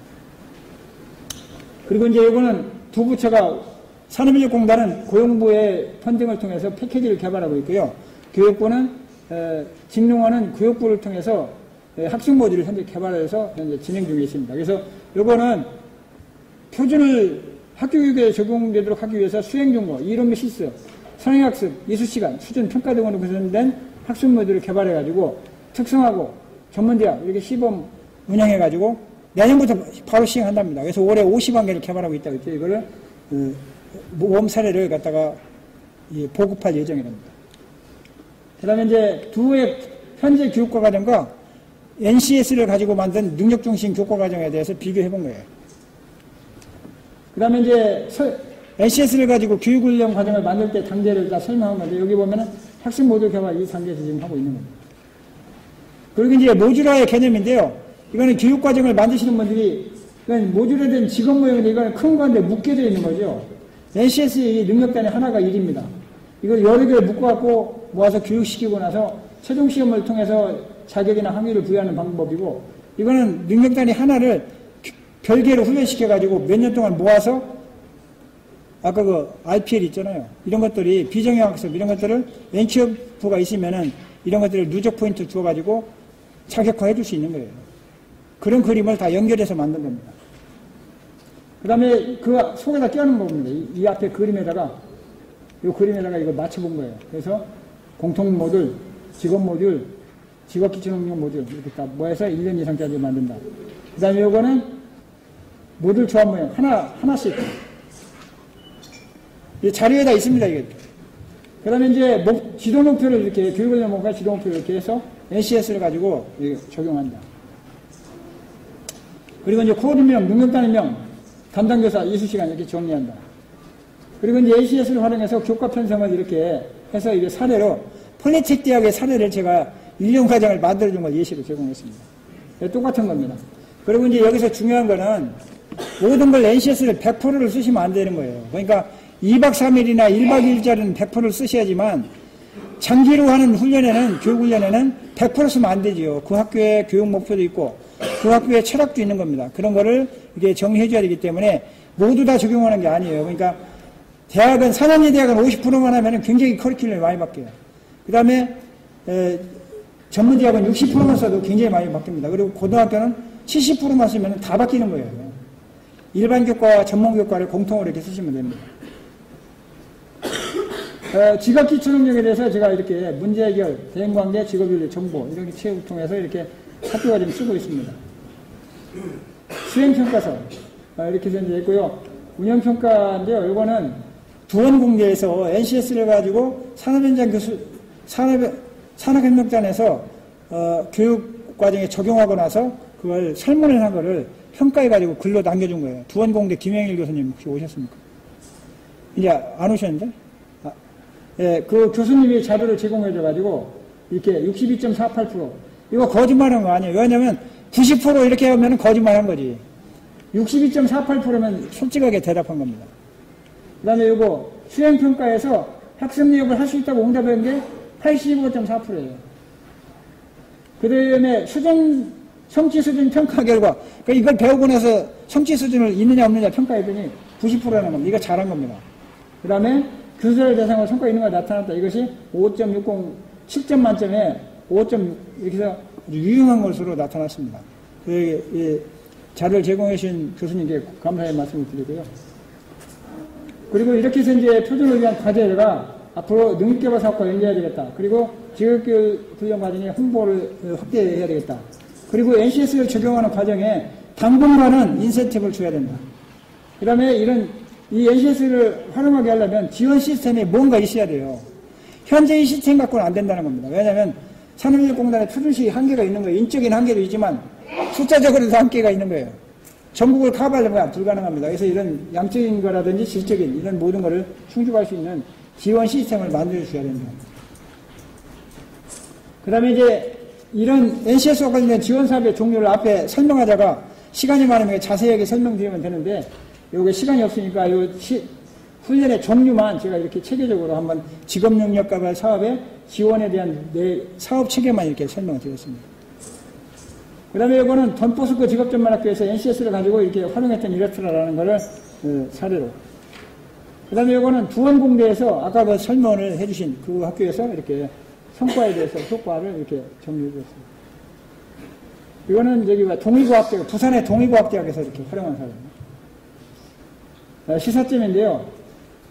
그리고 이제 이거는 두 부처가 산업인력공단은 고용부의 펀딩을 통해서 패키지를 개발하고 있고요. 교육부는 직능원은 교육부를 통해서 학습 모듈을 현재 개발해서 현재 진행 중에 있습니다. 그래서 요거는 표준을 학교교육에 적용되도록 하기 위해서 수행정보, 이론 및 실습, 선행학습, 이수시간, 수준, 평가 등으로 구성된 학습 모듈을 개발해가지고 특성하고 전문대학 이렇게 시범 운영해가지고 내년부터 바로 시행한답니다. 그래서 올해 50만 개를 개발하고 있다고 했죠. 이거를 모범 사례를 갖다가 보급할 예정이랍니다. 그 다음에 이제 두의 현재 교육과 과정과 NCS를 가지고 만든 능력중심 교과 과정에 대해서 비교해 본 거예요. 그 다음에 이제 NCS를 가지고 교육훈련 과정을 만들 때 단계를 다 설명한 건데, 여기 보면은 학습 모듈 개발 이 단계에서 지금 하고 있는 겁니다. 그리고 이제 모듈화의 개념인데요. 이거는 교육과정을 만드시는 분들이, 이건 모듈화된 직업 모형인데, 이거는 큰 건데 묶여져 있는 거죠. NCS의 능력단위 하나가 1입니다. 이걸 여러 개를 묶어갖고 모아서 교육시키고 나서 최종 시험을 통해서 자격이나 학위를 부여하는 방법이고, 이거는 능력단위 하나를 별개로 훈련시켜가지고 몇 년 동안 모아서, 아까 그 IPL 있잖아요. 이런 것들이 비정형학습, 이런 것들을 NCF가 있으면은 이런 것들을 누적 포인트 주어가지고 자격화해 줄 수 있는 거예요. 그런 그림을 다 연결해서 만든 겁니다. 그 다음에 그 속에다 끼워놓은 겁니다. 이 앞에 그림에다가, 이 그림에다가 이걸 맞춰본 거예요. 그래서 공통 모듈, 직업 모듈, 직업 기초능력 모듈, 이렇게 다 모아서 1년 이상짜리 만든다. 그 다음에 요거는 모듈 조합 모형, 하나씩. 자료에다 있습니다, 이게. 그 다음에 이제 지도 목표를 이렇게, 교육훈련 목표와 지도 목표를 이렇게 해서 NCS를 가지고 적용한다. 그리고 이제 코드명, 능력단위명, 담당교사, 이수시간 이렇게 정리한다. 그리고 이제 NCS를 활용해서 교과 편성을 이렇게 해서 이게 사례로, 폴리텍 대학의 사례를 제가 1년 과정을 만들어준 걸 예시로 제공했습니다. 똑같은 겁니다. 그리고 이제 여기서 중요한 거는 모든 걸 NCS를 100%를 쓰시면 안 되는 거예요. 그러니까 2박 3일이나 1박 2일짜리는 100%를 쓰셔야지만 장기로 하는 훈련에는, 교육훈련에는 100% 쓰면 안 되지요. 그 학교의 교육 목표도 있고, 그 학교의 철학도 있는 겁니다. 그런 거를 이게 정리해 줘야 되기 때문에 모두 다 적용하는 게 아니에요. 그러니까 대학은, 4년제 대학은 50%만 하면 굉장히 커리큘럼이 많이 바뀌어요. 그 다음에, 전문대학은 60%만 써도 굉장히 많이 바뀝니다. 그리고 고등학교는 70%만 쓰면 다 바뀌는 거예요. 일반 교과와 전문 교과를 공통으로 이렇게 쓰시면 됩니다. 직업기초 능력에 대해서 제가 이렇게 문제 해결, 대인관계, 직업윤리, 정보, 이렇게 체육을 통해서 이렇게 학교가 좀 쓰고 있습니다. 수행평가서, 이렇게 현재 있고요. 운영평가인데요. 이거는 두원공대에서 NCS를 가지고 산업협력단에서 교육과정에 적용하고 나서 그걸 설문을 한 거를 평가해가지고 글로 남겨준 거예요. 두원공대 김영일 교수님 혹시 오셨습니까? 이제 안 오셨는데? 예, 그 교수님이 자료를 제공해줘가지고 이렇게 62.48% 이거 거짓말한 거 아니에요. 왜냐면 90% 이렇게 하면 거짓말한 거지. 62.48%면 솔직하게 대답한 겁니다. 그 다음에 이거 수행평가에서 학습 내역을 할 수 있다고 응답한 게 85.4%예요. 그 다음에 성취 수준 평가 결과, 그러니까 이걸 배우고 나서 성취 수준을 있느냐 없느냐 평가했더니 90%라는 겁니다. 이거 잘한 겁니다. 그 다음에 교수를 대상으로 성과 있는 거 나타났다. 이것이 5.60, 7점 만점에 5.6, 이렇게 해서 아주 유용한 것으로 나타났습니다. 자료를 제공해 주신 교수님께 감사의 말씀을 드리고요. 그리고 이렇게 해서 이제 표준을 위한 과제가 앞으로 능력개발 사업과 연계해야 되겠다. 그리고 직업교육 훈련 과정에 홍보를 확대해야 되겠다. 그리고 NCS를 적용하는 과정에 당분간은 인센티브를 줘야 된다. 그 다음에 이 NCS를 활용하게 하려면 지원 시스템에 뭔가 있어야 돼요. 현재 이 시스템 갖고는 안 된다는 겁니다. 왜냐하면 산업인력공단의 표준식이 한계가 있는 거예요. 인적인 한계도 있지만 숫자적으로도 한계가 있는 거예요. 전국을 커버하려면 불가능합니다. 그래서 이런 양적인 거라든지 질적인 이런 모든 거를 충족할 수 있는 지원 시스템을 만들어 줘야 된다. 그 다음에 이제 이런 NCS와 관련된 지원 사업의 종류를 앞에 설명하다가 시간이 많으면 자세하게 설명드리면 되는데 요게 시간이 없으니까 훈련의 종류만 제가 이렇게 체계적으로 한번 직업능력개발 사업의 지원에 대한 사업 체계만 이렇게 설명을 드렸습니다. 그 다음에 이거는 던포스코 직업전문학교에서 NCS를 가지고 이렇게 활용했던 일러스트라라는 거를 사례로. 그 다음에 이거는 두원공대에서 아까 그 설명을 해주신 그 학교에서 이렇게 성과에 대해서 효과를 이렇게 정리해 주셨습니다. 이거는 동의과학대학, 부산의 동의과학대학에서 이렇게 활용한 사례입니다. 시사점인데요.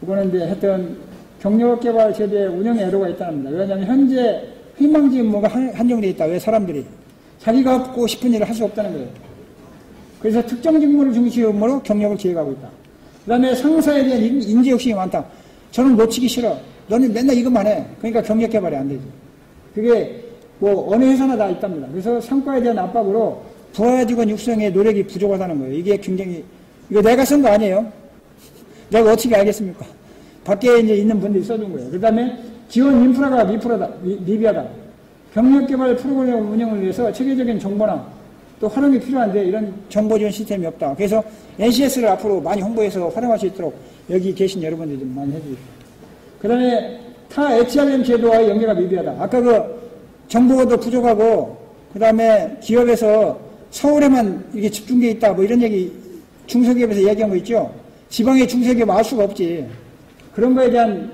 이거는 이제 했던 경력개발 제도의 운영에 애로가 있다는 겁니다. 왜냐하면 현재 희망지 업무가 한정되어 있다. 왜 사람들이 자기가 하고 싶은 일을 할 수 없다는 거예요. 그래서 특정 직무를 중심으로 경력을 기획하고 있다. 그 다음에 상사에 대한 인지욕심이 많다. 저는 놓치기 싫어. 너는 맨날 이것만 해. 그러니까 경력개발이 안 되지. 그게 어느 회사나 다 있답니다. 그래서 성과에 대한 압박으로 부하 직원 육성의 노력이 부족하다는 거예요. 이게 굉장히, 이거 내가 쓴 거 아니에요. 내가 어떻게 알겠습니까? 밖에 이제 있는 분들이 써준 거예요. 그 다음에 지원 인프라가 미비하다. 경력개발 프로그램 운영을 위해서 체계적인 정보나 또 활용이 필요한데 이런 정보 지원 시스템이 없다. 그래서 NCS를 앞으로 많이 홍보해서 활용할 수 있도록 여기 계신 여러분들이 좀 많이 해주십시오. 그 다음에 타 HRM 제도와의 연계가 미비하다. 아까 그 정보도 부족하고 그 다음에 기업에서 서울에만 이게 집중되어 있다. 뭐 이런 얘기 중소기업에서 얘기한 거 있죠. 지방의 중소기업 알 수가 없지. 그런 거에 대한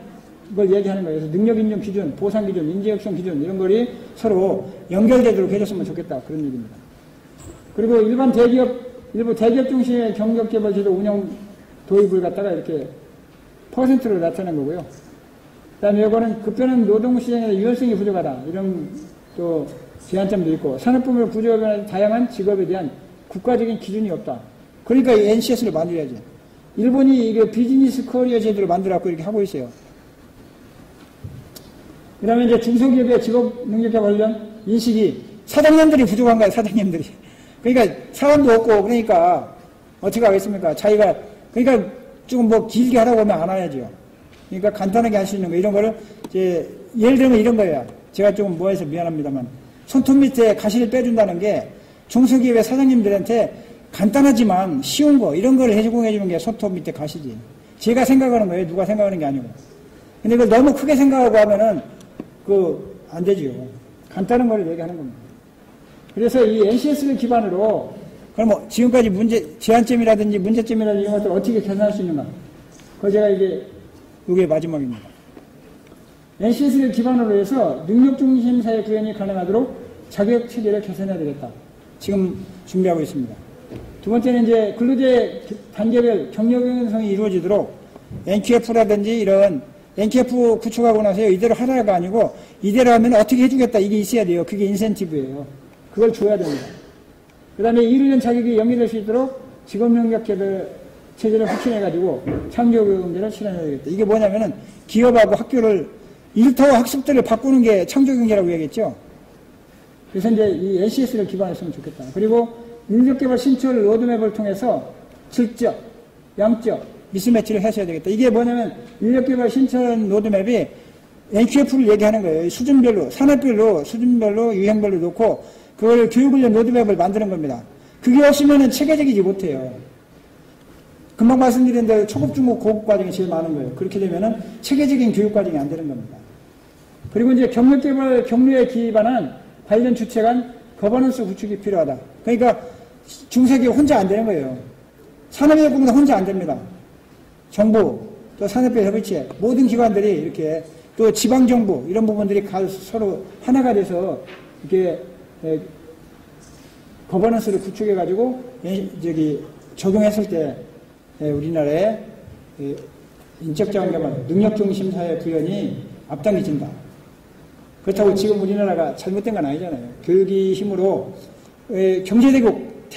걸 얘기하는 거예요. 그래서 능력인정 기준, 보상 기준, 인재혁신 기준 이런 거리 서로 연결되도록 해줬으면 좋겠다. 그런 얘기입니다. 그리고 일부 대기업 중심의 경력개발 제도 운영 도입을 갖다가 이렇게 퍼센트로 나타낸 거고요. 그 다음에 이거는 급변한 노동시장에서 유연성이 부족하다. 이런 또 제한점도 있고 산업부문 구조변화 다양한 직업에 대한 국가적인 기준이 없다. 그러니까 이 NCS를 만들어야지. 일본이 이게 비즈니스 커리어 제도를 만들어갖고 이렇게 하고 있어요. 그 다음에 이제 중소기업의 직업 능력과 관련 인식이 사장님들이 부족한 거예요, 사장님들이. 그러니까 사람도 없고, 그러니까 어떻게 하겠습니까? 자기가, 그러니까 조금 뭐 길게 하라고 하면 안 하야죠. 그러니까 간단하게 할 수 있는 거, 이런 거를 이제 예를 들면 이런 거예요. 제가 조금 뭐해서 미안합니다만. 손톱 밑에 가시를 빼준다는 게 중소기업의 사장님들한테 간단하지만 쉬운 거, 이런 거를 제공해주는 게 손톱 밑에 가시지. 제가 생각하는 거예요. 누가 생각하는 게 아니고. 근데 그걸 너무 크게 생각하고 하면은 안 되죠. 간단한 걸 얘기하는 겁니다. 그래서 이 NCS를 기반으로, 그럼 뭐 지금까지 제한점이라든지 문제점이라든지 이런 것들을 어떻게 개선할 수 있는가? 그거 제가 이게 마지막입니다. NCS를 기반으로 해서 능력중심 사회 구현이 가능하도록 자격 체계를 개선해야 되겠다. 지금 준비하고 있습니다. 두 번째는 이제 근로제 단계별 경력 형성이 이루어지도록 NQF라든지 이런 NQF 구축하고 나서 이대로 하라가 아니고 이대로 하면 어떻게 해주겠다 이게 있어야 돼요. 그게 인센티브예요. 그걸 줘야 됩니다. 그 다음에 이르는 자격이 연계될 수 있도록 직업능력 개발 체제를 확신해가지고 창조경제를 실현해야 되겠다. 이게 뭐냐면은 기업하고 학교를 일터 학습들을 바꾸는 게 창조경제라고 얘기했죠. 그래서 이제 이 NCS를 기반했으면 좋겠다. 그리고 인력개발 신철 로드맵을 통해서 질적, 양적, 미스매치를 하셔야 되겠다. 이게 뭐냐면 인력개발 신철 로드맵이 NQF를 얘기하는 거예요. 수준별로, 산업별로, 수준별로, 유형별로 놓고 그걸 교육훈련 로드맵을 만드는 겁니다. 그게 없으면은 체계적이지 못해요. 금방 말씀드린 대로 초급, 중급, 고급 과정이 제일 많은 거예요. 그렇게 되면은 체계적인 교육 과정이 안 되는 겁니다. 그리고 이제 경력개발 경로에 기반한 관련 주체 간 거버넌스 구축이 필요하다. 그러니까 중소기업 혼자 안 되는 거예요. 산업인력공단 혼자 안 됩니다. 정부, 또 산업별 협의체, 모든 기관들이 이렇게 또 지방정부 이런 부분들이 서로 하나가 돼서 이렇게 거버넌스를 구축해가지고 적용했을 때 우리나라의 인적자원 개발, 능력중심 사회 구현이 앞당겨진다. 그렇다고 지금 우리나라가 잘못된 건 아니잖아요. 교육이 힘으로 경제대국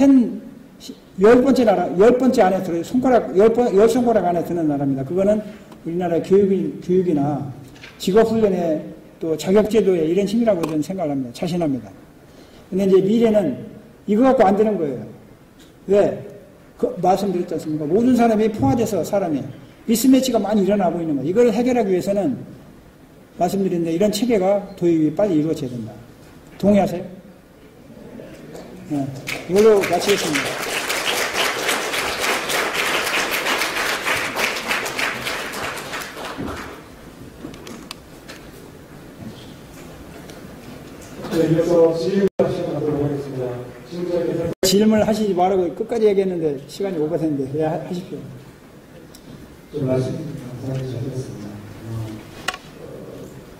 10번째 나라, 10번째 안에 들어요. 손가락, 10손가락 안에 드는 나라입니다. 그거는 우리나라의 교육이나 직업훈련에 또 자격제도에 이런 힘이라고 저는 생각을 합니다. 자신합니다. 근데 이제 미래는 이거 갖고 안 되는 거예요. 왜? 말씀드렸지 않습니까? 모든 사람이 포화돼서 사람이 미스매치가 많이 일어나고 있는 거예요. 이걸 해결하기 위해서는 말씀드렸는데 이런 체계가 도입이 빨리 이루어져야 된다. 동의하세요? 네. 이걸로 마치겠습니다. 네, 이어서 질문 시작하도록 하겠습니다. 질문을 하시지 말라고 끝까지 얘기했는데 시간이 오버됐는데 왜 하십시오. 좀 말씀 감사드리겠습니다.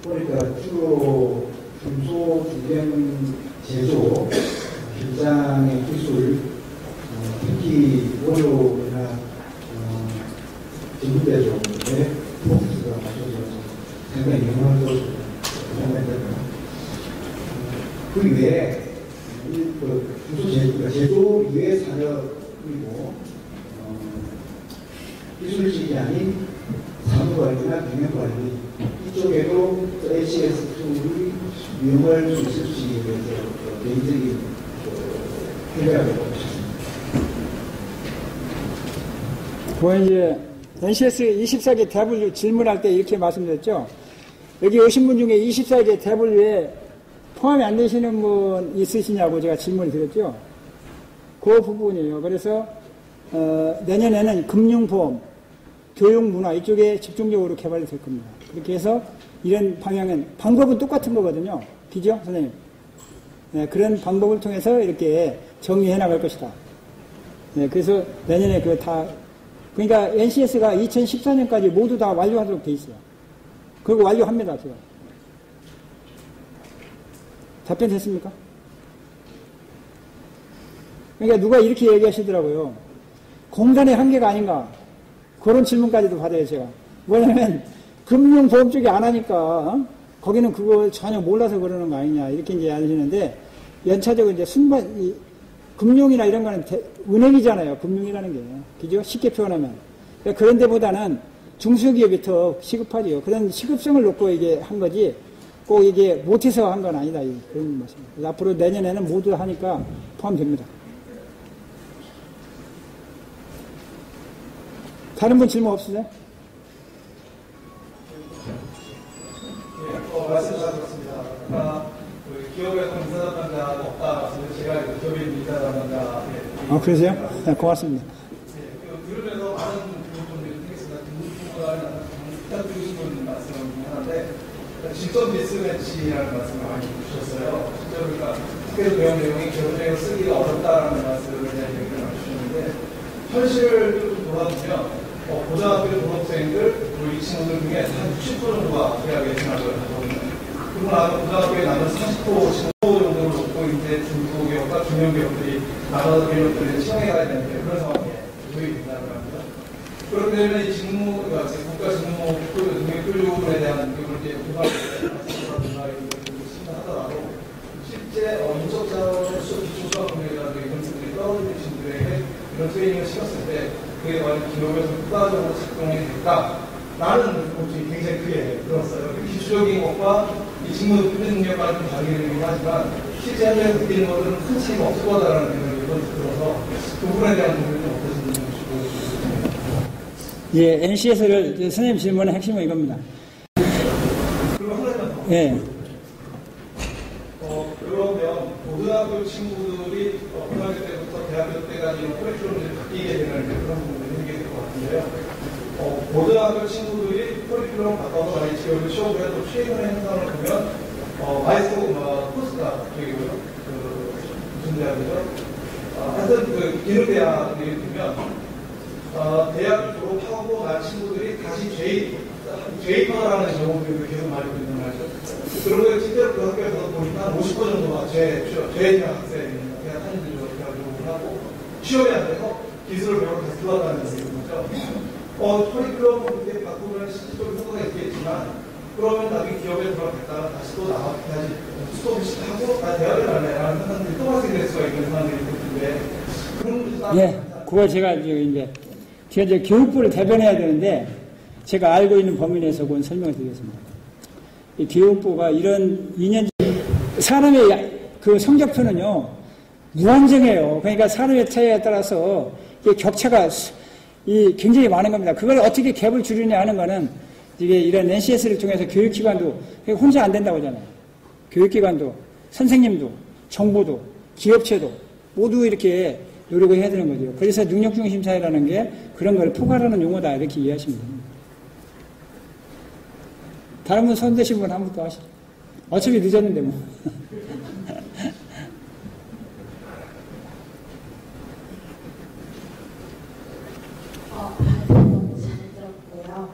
보니까 주로 중소중견 제조 현장의 기술, 특히 원료나 전기대조에 포커스가 맞춰져서 상당히 영향을 생각합니다. 그 외에 제조 이외 산업이고 기술직이 아닌 사무관리나 경영관리 이쪽에도 HSI 유용할 수 있을지에 대해서 개인적인 생각을 해보고 싶습니다. 뭐 이제 NCS 24개 대분류 질문할 때 이렇게 말씀드렸죠. 여기 오신 분 중에 24개 대분류에 포함이 안 되시는 분 있으시냐고 제가 질문을 드렸죠. 그 부분이에요. 그래서 내년에는 금융보험, 교육문화 이쪽에 집중적으로 개발이 될 겁니다. 그렇게 해서 이런 방향은 방법은 똑같은 거거든요. 그죠, 선생님? 네, 그런 방법을 통해서 이렇게 정리해 나갈 것이다. 네, 그래서 내년에 그러니까 NCS가 2014년까지 모두 다 완료하도록 돼 있어요. 그리고 완료합니다, 제가. 답변 됐습니까? 그러니까 누가 이렇게 얘기하시더라고요. 공단의 한계가 아닌가. 그런 질문까지도 받아요, 제가. 뭐냐면, 금융보험 쪽이 안 하니까, 거기는 그걸 전혀 몰라서 그러는 거 아니냐, 이렇게 이제 하시는데, 연차적으로 이제 금융이나 이런 거는 은행이잖아요, 금융이라는 게. 그죠? 쉽게 표현하면. 그러니까 그런 데보다는 중소기업이 더 시급하죠. 그런 시급성을 놓고 이게 한 거지, 꼭 이게 못해서 한 건 아니다, 그런 말씀입니다. 앞으로 내년에는 모두 하니까 포함됩니다. 다른 분 질문 없으세요? 말씀하셨습니다. 기업에 공사단 담당자가 없다 말씀을 제가 기업에 인사 담당자. 그러세요? 네, 고맙습니다. 들으면서 많은 부분들이 생겼습니다. 부탁드리고 싶은 말씀은 하는데, 직접 미스매치라는 말씀을 많이 주셨어요. 실제로 그러니까 학교 배운 내용이 결혼에 쓰기가 어렵다는 말씀을 얘기를 주셨는데 현실을 좀 돌아보면 고등학교 졸업생들 우리 친구들 중에 한 60% 정도가 대학에 진학을 하거든요. 그러고 나서 고등학교에 남은 40% 정도를 놓고 이제 중소기업과 중견기업들이 나가서 기업들이 시험에 가야 되는데 그런 상황에 조율이 된다는 겁니다. 그렇게 되면 이 직무, 국가 직무 능력 교육에 대한 교육을 이제 고등학교에 하더라도 실제 인적 자원의 기초수학 능력이라든가 이런 것들이 떨어지는 친구들에게 이런 트레이닝을 시켰을 때 그게 과연 기업에서 효과적으로 작동이 될까라는 고민이 굉장히 크게 들었어요. 기술적인 것과 이 직무 능력과는 좀 다르긴 하지만 실제 현장에서 느끼는 것들은 큰 차이가 없을 거다라는 생각이 들어서 그 부분에 대한 부분이 좀 어떠신지 예, NCS를 선생님 질문의 핵심은 이겁니다. 그리고 하나만 더. 예. 그러면 고등학교 친구들이 고등학교 때부터 대학교 때까지 이런 커리큘럼들이 바뀌게 되는 그런 부분이 생기게 될 것 같은데요. 고등학교 친구들이 커리큘럼 바꿔서 많이 지원을 시험을 해도 최근의 현상을 보면 마이스터 포스타 저기고요. 무슨 대학이죠? 하여튼 그 기능대학들이 보면 대학을 졸업하고 난 친구들이 다시 재입학하라는 경우들도 계속 말하고 있는 말이죠. 그러면 실제로 그 학교에서 보니까 한 50% 정도가 재입학 학생입니다. 대학 한인들이 대학 졸업을 하고 취업이 안 돼서 기술을 배우러 다시 들어왔다는 얘기죠. 커리큘럼 이렇게 바꾸면 실질적으로 효과가 있겠지만 그러면 나중에 기업에 들어갔다가 다시 또 나와 다시 스톱을 하고 대학을 갈래라는 생각들이 또 발생될 수가 있는 상황들이 있는데 그런 예, 그걸 제가 이제 교육부를 대변해야 되는데 제가 알고 있는 범위 내에서 그건 설명을 드리겠습니다. 이 교육부가 이런 2년 사람의 그 성적표는요 무한정해요. 그러니까 사람의 차이에 따라서 격차가 굉장히 많은 겁니다. 그걸 어떻게 갭을 줄이냐 하는 거는 이게 이런 NCS를 통해서 교육기관도 혼자 안 된다고 하잖아요. 교육기관도 선생님도 정부도 기업체도 모두 이렇게 노력을 해야 되는 거죠. 그래서 능력중심 사회라는 게 그런 걸 포괄하는 용어다 이렇게 이해하시면 됩니다. 다른 분 손 대신 분 한 분 더 하시죠. 어차피 늦었는데 뭐. 너무 잘 들었고요.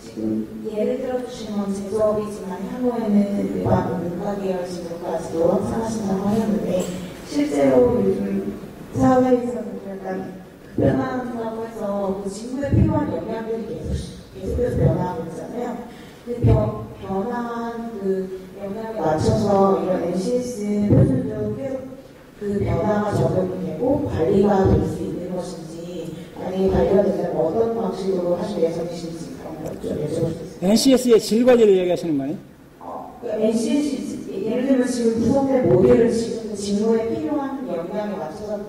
지금 예를 들어주신 건 제 수업이지만 향후에는 일반 문과계열 진로까지도 확산하신다고 하셨는데 실제로 요즘 사회에서는 약간 변화한다고 해서 그 직무에 필요한 역량들이 계속해서 변화하고 있잖아요. 그 변화한 그 역량에 맞춰서 이런 NCS 표준도 계속 그 변화가 적용이 되고 관리가 될 수 있는 것인지 아니면 관리가 되려면 어떤 방식으로 하실 예정이신지 그런 걸 좀 여쭤볼 수 있어요. NCS의 질 관리를 얘기하시는 거예요? 그 NCS 예를 들면 지금 구성된 모델을 지금 직무에 필요한 역량에 맞춰서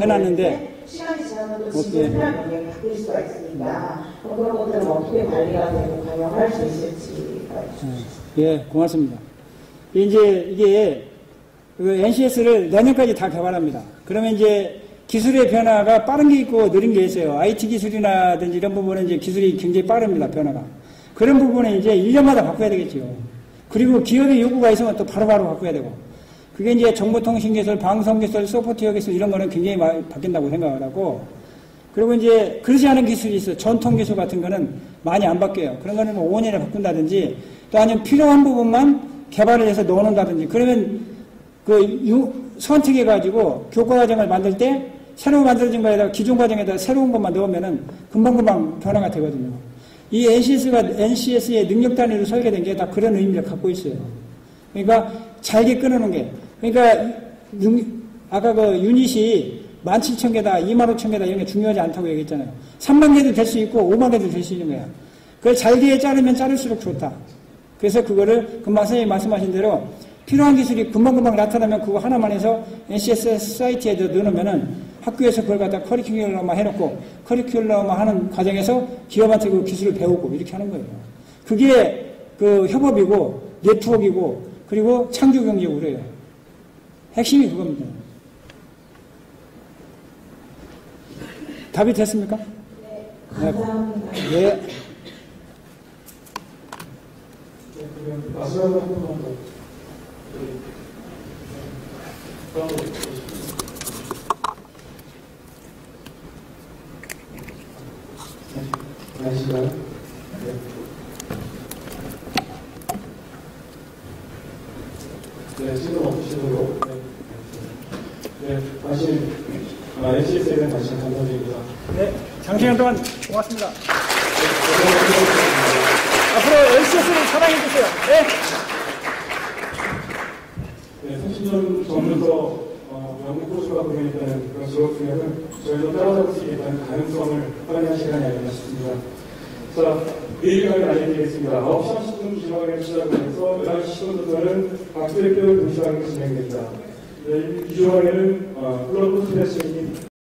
해놨는데 시간이 지나면 또 직무에 필요한 역량이 바뀔 수가 있으니까 그런 것들은 어떻게 관리가 되고 반영할 수 있을지가 예, 고맙습니다. 이제 이게 NCS를 내년까지 다 개발합니다. 그러면 이제 기술의 변화가 빠른 게 있고 느린 게 있어요. IT 기술이라든지 이런 부분은 이제 기술이 굉장히 빠릅니다, 변화가. 그런 부분은 이제 1년마다 바꿔야 되겠죠. 그리고 기업의 요구가 있으면 또 바로바로 바꿔야 되고. 그게 이제 정보통신기술, 방송기술, 소프트웨어 기술 이런 거는 굉장히 많이 바뀐다고 생각을 하고. 그리고 이제 그러지 않은 기술이 있어요. 전통기술 같은 거는 많이 안 바뀌어요. 그런 거는 뭐 5년에 바꾼다든지 또 아니면 필요한 부분만 개발을 해서 넣어놓는다든지 그러면 선택해가지고 교과과정을 만들 때 새로 만들어진 거에다가 기존 과정에다 새로운 것만 넣으면은 금방금방 변화가 되거든요. 이 NCS의 능력 단위로 설계된 게 다 그런 의미를 갖고 있어요. 그러니까 잘게 끊어놓은 게. 그러니까 아까 그 유닛이 17,000개다, 25,000개다 이런 게 중요하지 않다고 얘기했잖아요. 3만 개도 될 수 있고 5만 개도 될 수 있는 거야. 그걸 잘게 자르면 자를수록 좋다. 그래서 그거를 금방 선생님이 말씀하신 대로 필요한 기술이 금방금방 나타나면 그거 하나만 해서 NCS 사이트에 넣어놓으면은 학교에서 그걸 갖다 커리큘럼화 해놓고 커리큘럼화 하는 과정에서 기업한테 그 기술을 배우고 이렇게 하는 거예요. 그게 그 협업이고 네트워크이고 그리고 창조 경제고 그래요. 핵심이 그겁니다. 답이 됐습니까? 네, 감사합니다. 네. 마지막으로 한 번만 더. 아시나요? 네. 네, 지금 없으시도록. 네, 다시, NCS에 대한 다시 감사드립니다. 네, 장시간 동안 고맙습니다. 앞으로 LCS를 사랑해주세요. 네. 네, 30년 전부터 영국 코치가 보내있다는 그런 직업 중에는 저희도 따라잡을 수 있다는 가능성을 확인할 시간이 아닌가 싶습니다. 자, 내일까지 알려드리겠습니다. 9시 30분 기정학을 시작하면서 11시 10분부터는 박대표 동시학이 진행됩니다. 네, 이 기정학에는 클럽 스트레칭이